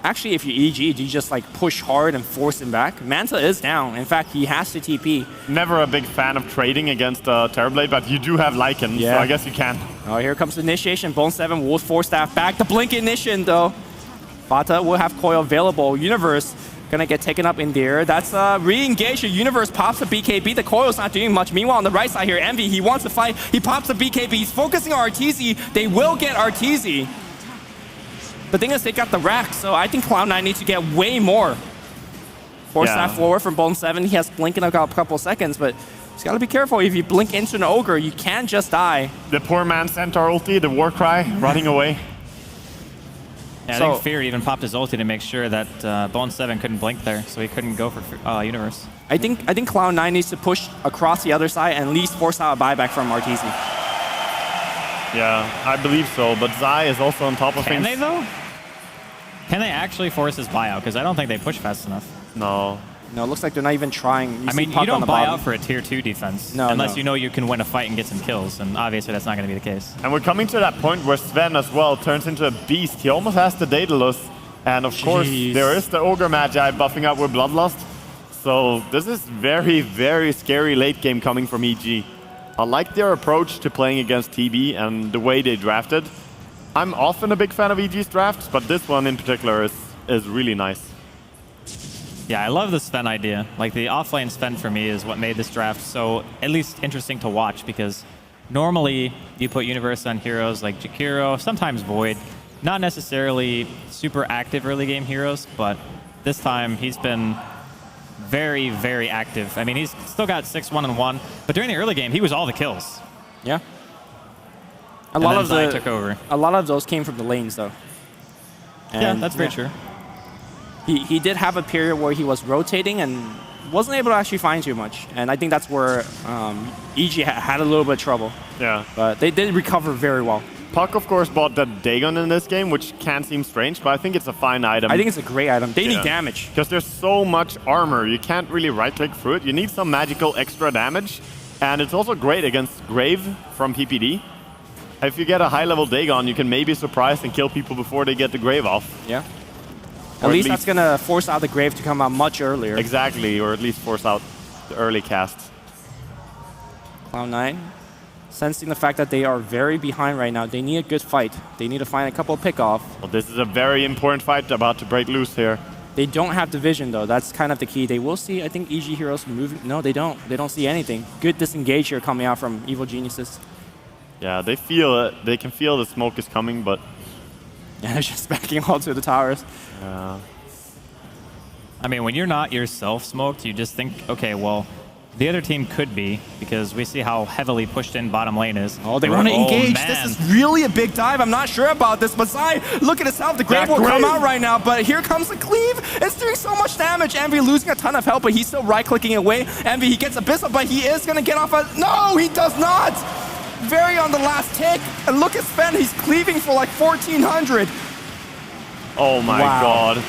Actually, if you EG, do you just like push hard and force him back? Manta is down. In fact, he has to TP.
Never a big fan of trading against Terrorblade, but you do have Lycan, so I guess you can.
Oh, here comes the initiation. Bone 7 will force staff back. The blink ignition though. Bata will have coil available. Universe gonna get taken up in there. That's re-engaged. The Universe pops a BKB. The coil's not doing much. Meanwhile, on the right side here, Envy, he wants to fight. He pops a BKB. He's focusing on Arteezy. They will get Arteezy. The thing is, they got the rack, so I think Cloud9 needs to get way more. Force staff forward from Bone 7. He has blink in a couple seconds, but he's got to be careful. If you blink into an Ogre, you can just die.
The poor man Centaur ulti, the war cry, running away.
Yeah, I think Fear even popped his ulti to make sure that Bone 7 couldn't blink there, so he couldn't go for Universe.
I think Cloud9 needs to push across the other side and at least force out a buyback from Arteezy.
Yeah, I believe so, but Zai is also on top of things.
Can they though? Can they actually force his buyout? Because I don't think they push fast enough.
No.
No, it looks like they're not even trying.
I mean, you don't buy out for a tier 2 defense unless
no.
you know you can win a fight and get some kills, and obviously that's not going to be the case.
And we're coming to that point where Sven as well turns into a beast. He almost has the Daedalus, and of course there is the Ogre Magi buffing up with Bloodlust. So this is very, very scary late game coming from EG. I like their approach to playing against TB and the way they drafted. I'm often a big fan of EG's drafts, but this one in particular is really nice.
Yeah, I love the Sven idea. Like, the offlane Sven for me is what made this draft so at least interesting to watch, because normally you put Universe on heroes like Jakiro, sometimes Void, not necessarily super active early game heroes, but this time he's been very, very active. I mean, he's still got 6-1-1, but during the early game, he was all the kills.
Yeah. A
And
lot
then
of
Zai took over.
A lot of those came from the lanes, though. And
yeah, that's very true.
He did have a period where he was rotating and wasn't able to actually find too much. And I think that's where EG had a little bit of trouble.
Yeah.
But they did recover very well.
Puck, of course, bought the Dagon in this game, which can seem strange, but I think it's a fine item.
I think it's a great item. They need damage.
Because there's so much armor, you can't really right-click through it. You need some magical extra damage. And it's also great against Grave from PPD. If you get a high-level Dagon, you can maybe surprise and kill people before they get the Grave off.
Yeah. At least that's going to force out the Grave to come out much earlier.
Exactly, or at least force out the early casts.
Cloud9, sensing the fact that they are very behind right now. They need a good fight. They need to find a couple of pickoff.
Well, this is a very important fight about to break loose here.
They don't have division, though. That's kind of the key. They will see, I think, EG Heroes moving. No, they don't. They don't see anything. Good disengage here coming out from Evil Geniuses.
Yeah, they feel it. They can feel the smoke is coming, but...
Yeah, they're just backing all to the towers.
I mean, when you're not yourself smoked, you just think, okay, well, the other team could be, because we see how heavily pushed in bottom lane is.
Oh, they want to engage.
Man.
This is really a big dive. I'm not sure about this, but Zai, look at himself. The Grave will come out right now, but here comes the cleave. It's doing so much damage. Envy losing a ton of health, but he's still right-clicking away. Envy, he gets Abyssal, but he is going to get off a... No, he does not! Very on the last tick. And look at Sven, he's cleaving for like 1,400.
Oh my god.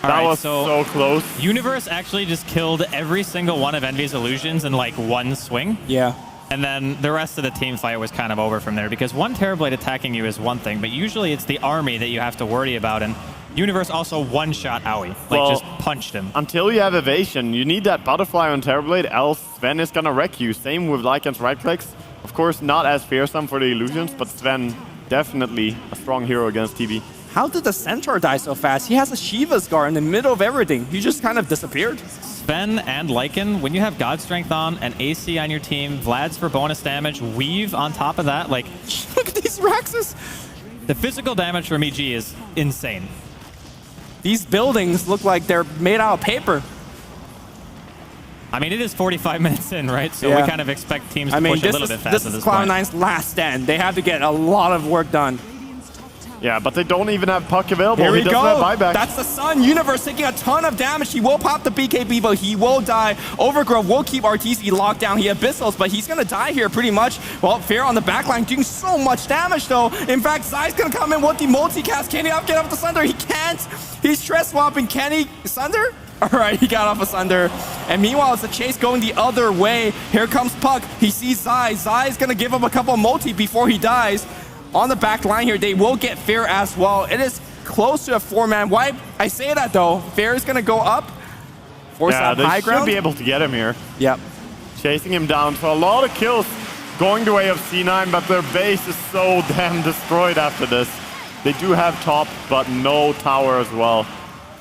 That was so close.
Universe actually just killed every single one of Envy's illusions in like one swing.
Yeah.
And then the rest of the team fight was kind of over from there, because one Terrorblade attacking you is one thing, but usually it's the army that you have to worry about. And Universe also one-shot Aoi, like just punched him.
Until you have evasion, you need that butterfly on Terrorblade, else Sven is gonna wreck you. Same with Lycan's right clicks. Of course, not as fearsome for the illusions, but Sven definitely a strong hero against TB.
How did the Centaur die so fast? He has a Shiva's Guard in the middle of everything. He just kind of disappeared.
Sven and Lycan, when you have God Strength on, and AC on your team, Vlad's for bonus damage, Weave on top of that, like...
Look at these Raxes!
The physical damage from EG is insane.
These buildings look like they're made out of paper.
I mean, it is 45 minutes in, right? So we kind of expect teams to push a little bit fast at this point.
Cloud9's last stand. They have to get a lot of work done.
Yeah, but they don't even have puck available.
Here we
doesn't
go.
have buyback.
That's the Sun. Universe taking a ton of damage. He will pop the BKB, but he will die. Overgrowth will keep RTZ locked down. He abyssals, but he's going to die here pretty much. Well, Fair on the backline doing so much damage, though. In fact, Zai's going to come in with the multicast. Can he get off the Sunder? He can't. He's stress swapping. Can he? Sunder? All right, he got off a Sunder. And meanwhile, it's a chase going the other way. Here comes Puck. He sees Zai. Zai's going to give him a couple multi before he dies. On the back line here, they will get Fair as well. It is close to a 4-man wipe. I say that, though. Fair is going to go up. Force that high ground.
Should be able to get him here.
Yep.
Chasing him down. So a lot of kills going the way of C9, but their base is so damn destroyed after this. They do have top, but no tower as well.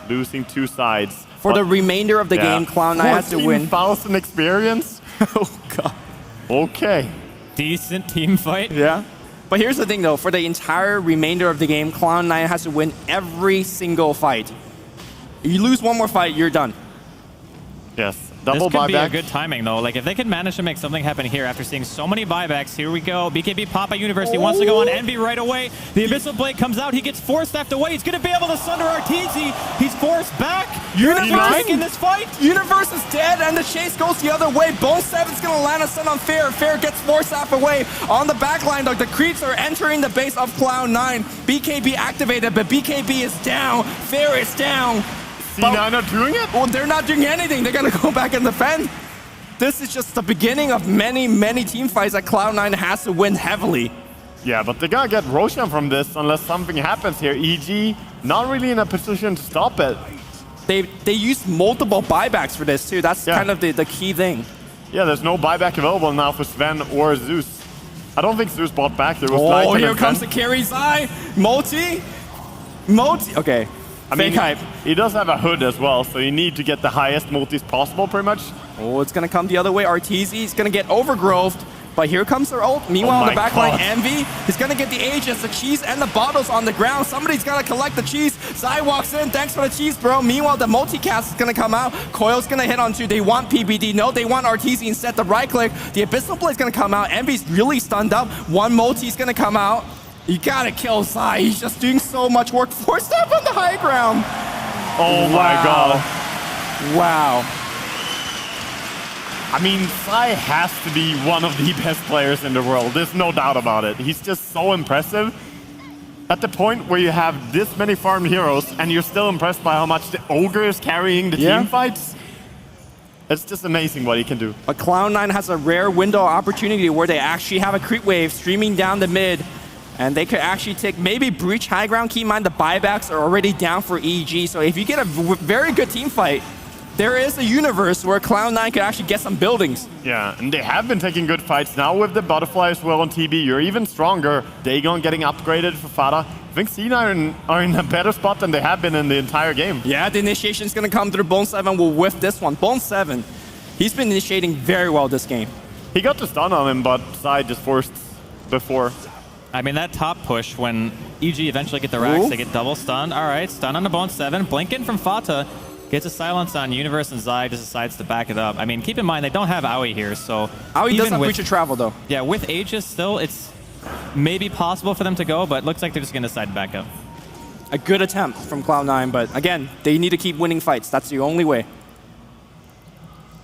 Losing two sides.
For the remainder of the game, Cloud9 has to win.
14,000 experience?
Oh, God.
Okay.
Decent team fight.
Yeah. But here's the thing, though. For the entire remainder of the game, Cloud9 has to win every single fight. You lose one more fight, you're done.
Yes. Double
this could
buyback.
be a good timing, though. Like, if they could manage to make something happen here after seeing so many buybacks, here we go. BKB Papa University wants to go on Envy right away. The Abyssal Blade comes out. He gets force staffed away. He's going to be able to sunder RTZ. He's forced back. Universe making this fight.
Universe is dead, and the chase goes the other way. Bone 7's going to land a stun on Fair. Fair gets force staffed away. On the back line, though, the creeps are entering the base of Cloud9. BKB activated, but BKB is down. Fair is down.
C9 not doing it?
Well, they're not doing anything. They're going to go back and defend. This is just the beginning of many, many team fights that Cloud9 has to win heavily.
Yeah, but they gotta get Roshan from this unless something happens here. EG not really in a position to stop it.
They used multiple buybacks for this too. That's kind of the key thing.
Yeah, there's no buyback available now for Sven or Zeus. I don't think Zeus bought back. There was
oh, here comes the carry Zai. Multi. Okay.
I mean,
hype.
He does have a hood as well, so you need to get the highest multis possible, pretty much.
Oh, it's going to come the other way. RTZ is going to get overgrowth, but here comes their ult. Meanwhile, on the backline, Envy is going to get the Aegis, the cheese, and the bottles on the ground. Somebody's got to collect the cheese. Zai walks in. Thanks for the cheese, bro. Meanwhile, the multicast is going to come out. Coil's going to hit on two. They want PBD. No, they want RTZ instead. The right click. The Abyssal Blade is going to come out. Envy's really stunned up. One multi is going to come out. You got to kill Zai. He's just doing so much work. Force step on the high ground.
Oh my god.
Wow.
I mean, Zai has to be one of the best players in the world. There's no doubt about it. He's just so impressive. At the point where you have this many farmed heroes and you're still impressed by how much the Ogre is carrying the team fights, it's just amazing what he can do.
But Cloud9 has a rare window of opportunity where they actually have a creep wave streaming down the mid. And they could actually take maybe breach high ground. Keep in mind the buybacks are already down for EG. So if you get a very good team fight, there is a universe where Cloud9 could actually get some buildings.
Yeah, and they have been taking good fights. Now with the Butterfly as well on TB, you're even stronger. Dagon getting upgraded for Fada. I think C9 are in a better spot than they have been in the entire game.
Yeah, the initiation's going to come through. Bone 7 will whiff this one. Bone 7, he's been initiating very well this game.
He got the stun on him, but Sai just forced before.
I mean, that top push, when EG eventually get the racks, they get double stun. All right, stun on the Bone 7. Blinking from Fata. Gets a silence on Universe, and Zai just decides to back it up. I mean, keep in mind, they don't have Aoi here, so...
Aoi does have reach of travel, though.
Yeah, with Aegis still, it's maybe possible for them to go, but it looks like they're just going to decide to back up.
A good attempt from Cloud9, but again, they need to keep winning fights. That's the only way.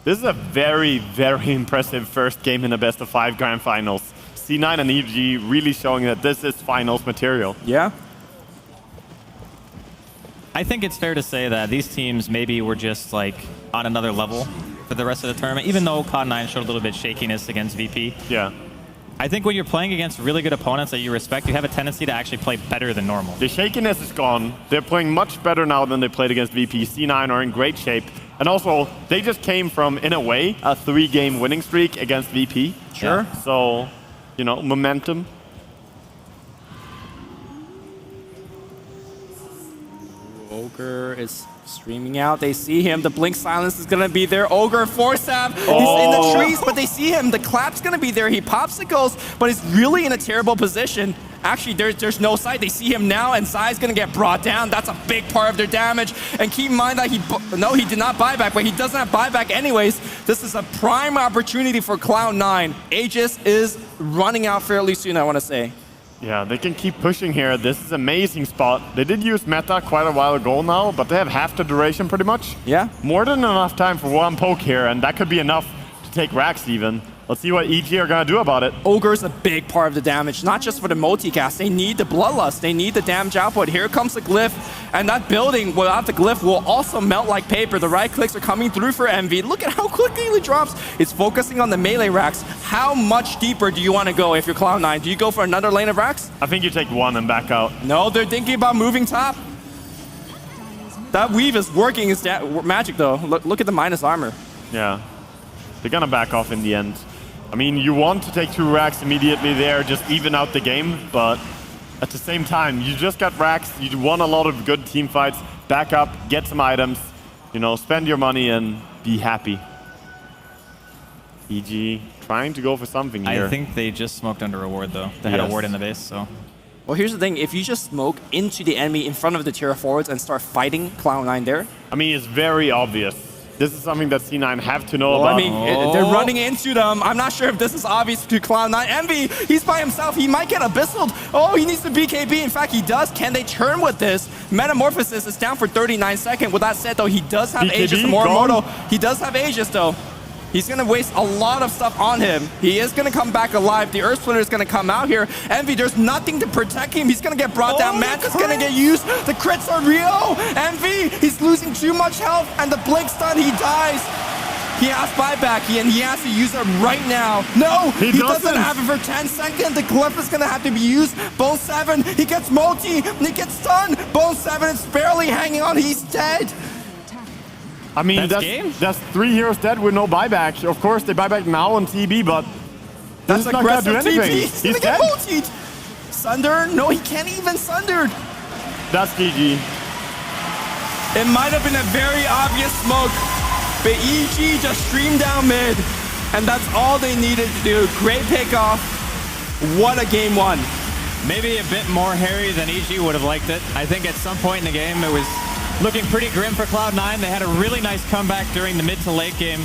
This is a very, very impressive first game in the best of 5 grand finals. C9 and EG really showing that this is finals material.
Yeah.
I think it's fair to say that these teams maybe were just like on another level for the rest of the tournament, even though Cloud9 showed a little bit shakiness against VP.
Yeah.
I think when you're playing against really good opponents that you respect, you have a tendency to actually play better than normal.
The shakiness is gone. They're playing much better now than they played against VP. C9 are in great shape. And also, they just came from, in a way, a 3-game winning streak against VP.
Sure.
Yeah. So, you know, momentum.
Ogre is streaming out. They see him. The blink silence is going to be there. Ogre, force stab. He's in the trees, but they see him. The clap's going to be there. He popsicles, but he's really in a terrible position. Actually, there's no sight. They see him now, and Zai's going to get brought down. That's a big part of their damage. And keep in mind that he did not buyback, but he doesn't have buyback anyways. This is a prime opportunity for Cloud9. Aegis is running out fairly soon, I want to say.
Yeah, they can keep pushing here. This is an amazing spot. They did use meta quite a while ago now, but they have half the duration pretty much.
Yeah.
More than enough time for one poke here, and that could be enough to take racks even. Let's see what EG are going to do about it.
Ogre's a big part of the damage, not just for the multicast. They need the Bloodlust. They need the damage output. Here comes the Glyph, and that building without the Glyph will also melt like paper. The right clicks are coming through for Envy. Look at how quickly he drops. It's focusing on the melee racks. How much deeper do you want to go if you're Cloud9? Do you go for another lane of racks?
I think you take one and back out.
No, they're thinking about moving top. That weave is working his magic, though. Look at the minus armor.
Yeah. They're going to back off in the end. I mean, you want to take 2 racks immediately there, just even out the game, but at the same time, you just got racks, you won a lot of good team fights, back up, get some items, you know, spend your money and be happy. EG trying to go for something here.
I think they just smoked under a ward, though. They had a ward in the base, so...
Well, here's the thing. If you just smoke into the enemy in front of the tier forwards and start fighting Cloud9 there...
I mean, it's very obvious. This is something that C9 have to know about.
I mean, they're running into them. I'm not sure if this is obvious to Cloud9. Envy, he's by himself. He might get abyssal. Oh, he needs to BKB. In fact, he does. Can they turn with this? Metamorphosis is down for 39 seconds. With that said, though, he does have
BKB,
Aegis and Morimoto. He does have Aegis, though. He's going to waste a lot of stuff on him. He is going to come back alive. The Earth Splitter is going to come out here. Envy, there's nothing to protect him. He's going to get brought down. Manta's going to get used. The crits are real. Envy, he's losing too much health. And the blink stun, he dies. He has buyback, and he has to use it right now. No, he doesn't have it for 10 seconds. The Glyph is going to have to be used. Bone 7, he gets multi, he gets stunned. Bone 7 is barely hanging on. He's dead.
I mean, that's 3 heroes dead with no buyback. Of course, they buyback now on TB, but
that's
not going to do anything.
He's going to get multied. Sunder? No, he can't even Sunder.
That's GG.
It might have been a very obvious smoke, but EG just streamed down mid, and that's all they needed to do. Great pickoff. What a game 1.
Maybe a bit more hairy than EG would have liked it. I think at some point in the game, it was looking pretty grim for Cloud9. They had a really nice comeback during the mid to late game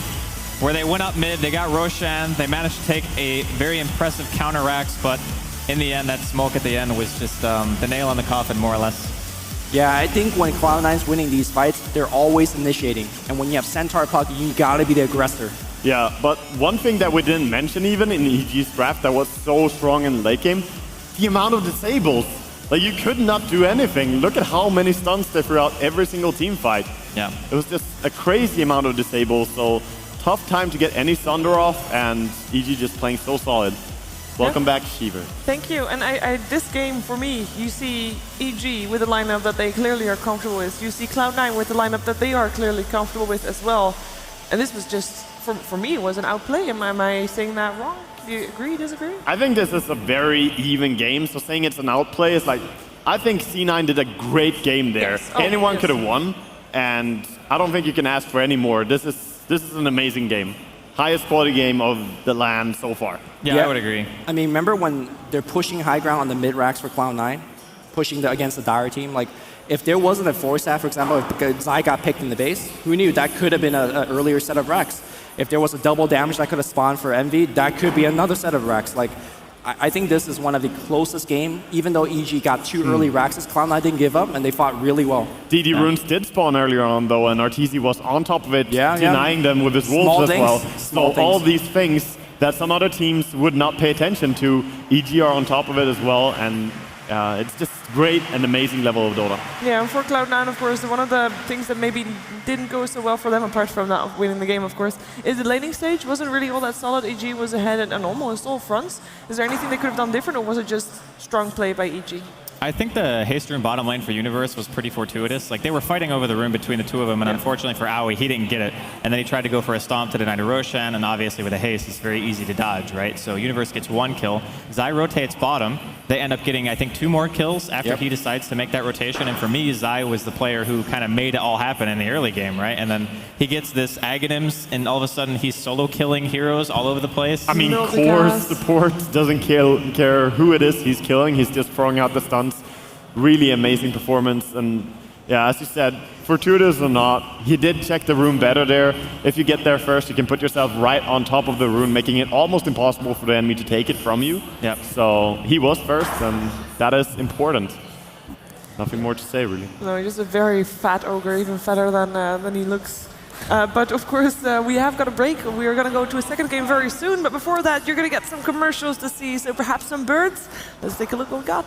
where they went up mid, they got Roshan, they managed to take a very impressive counter racks, but in the end, that smoke at the end was just the nail on the coffin, more or less.
Yeah, I think when Cloud9's winning these fights, they're always initiating. And when you have Centaur Puck, you gotta be the aggressor.
Yeah, but one thing that we didn't mention even in EG's draft that was so strong in the late game, the amount of disables. Like, you could not do anything. Look at how many stuns they threw out every single team fight.
Yeah.
It was just a crazy amount of disables, so tough time to get any Sunder off, and EG just playing so solid. Welcome back, Shiver.
Thank you. And this game, for me, you see EG with a lineup that they clearly are comfortable with. You see Cloud9 with a lineup that they are clearly comfortable with as well. And this was just, for me, it was an outplay. Am I saying that wrong? Do you agree, disagree?
I think this is a very even game, so saying it's an outplay is like, I think C9 did a great game there.
Yes. Oh,
Anyone
yes.
could have won, and I don't think you can ask for any more. This is an amazing game. Highest quality game of the LAN so far.
Yeah, I would agree.
I mean, remember when they're pushing high ground on the mid racks for Cloud9, pushing against the Dire team? Like, if there wasn't a 4-staff, for example, if Zai got picked in the base, who knew that could have been an earlier set of racks? If there was a double damage that could have spawned for Envy, that could be another set of racks. Like, I think this is one of the closest game, even though EG got 2 early racks, Cloud9 didn't give up, and they fought really well.
DD Runes did spawn earlier on, though, and Arteezy was on top of it, denying them with his
Small
wolves as well.
things.
So
Small
all
things.
these things that some other teams would not pay attention to, EG are on top of it as well, and it's just great and amazing level of Dota.
Yeah, and for Cloud9, of course, one of the things that maybe didn't go so well for them, apart from not winning the game, of course, is the laning stage wasn't really all that solid. EG was ahead on almost all fronts. Is there anything they could have done different, or was it just strong play by EG?
I think the haste rune bottom lane for Universe was pretty fortuitous. Like, they were fighting over the rune between the two of them, and unfortunately for Aoi, he didn't get it. And then he tried to go for a stomp to deny to Roshan, and obviously with a haste, it's very easy to dodge, right? So Universe gets 1 kill. Zai rotates bottom. They end up getting, I think, 2 more kills after he decides to make that rotation. And for me, Zai was the player who kind of made it all happen in the early game, right? And then he gets this Aghanims, and all of a sudden he's solo killing heroes all over the place.
I mean,
No,
core
because-
support doesn't care who it is he's killing, he's just throwing out the stunts. Really amazing performance, and yeah, as you said, fortuitous or not, he did check the rune better there. If you get there first, you can put yourself right on top of the rune, making it almost impossible for the enemy to take it from you.
Yep.
So he was first, and that is important. Nothing more to say, really.
No, he's just a very fat ogre, even fatter than he looks. But of course, we have got a break. We are going to go to a second game very soon. But before that, you're going to get some commercials to see, so perhaps some birds. Let's take a look what we got.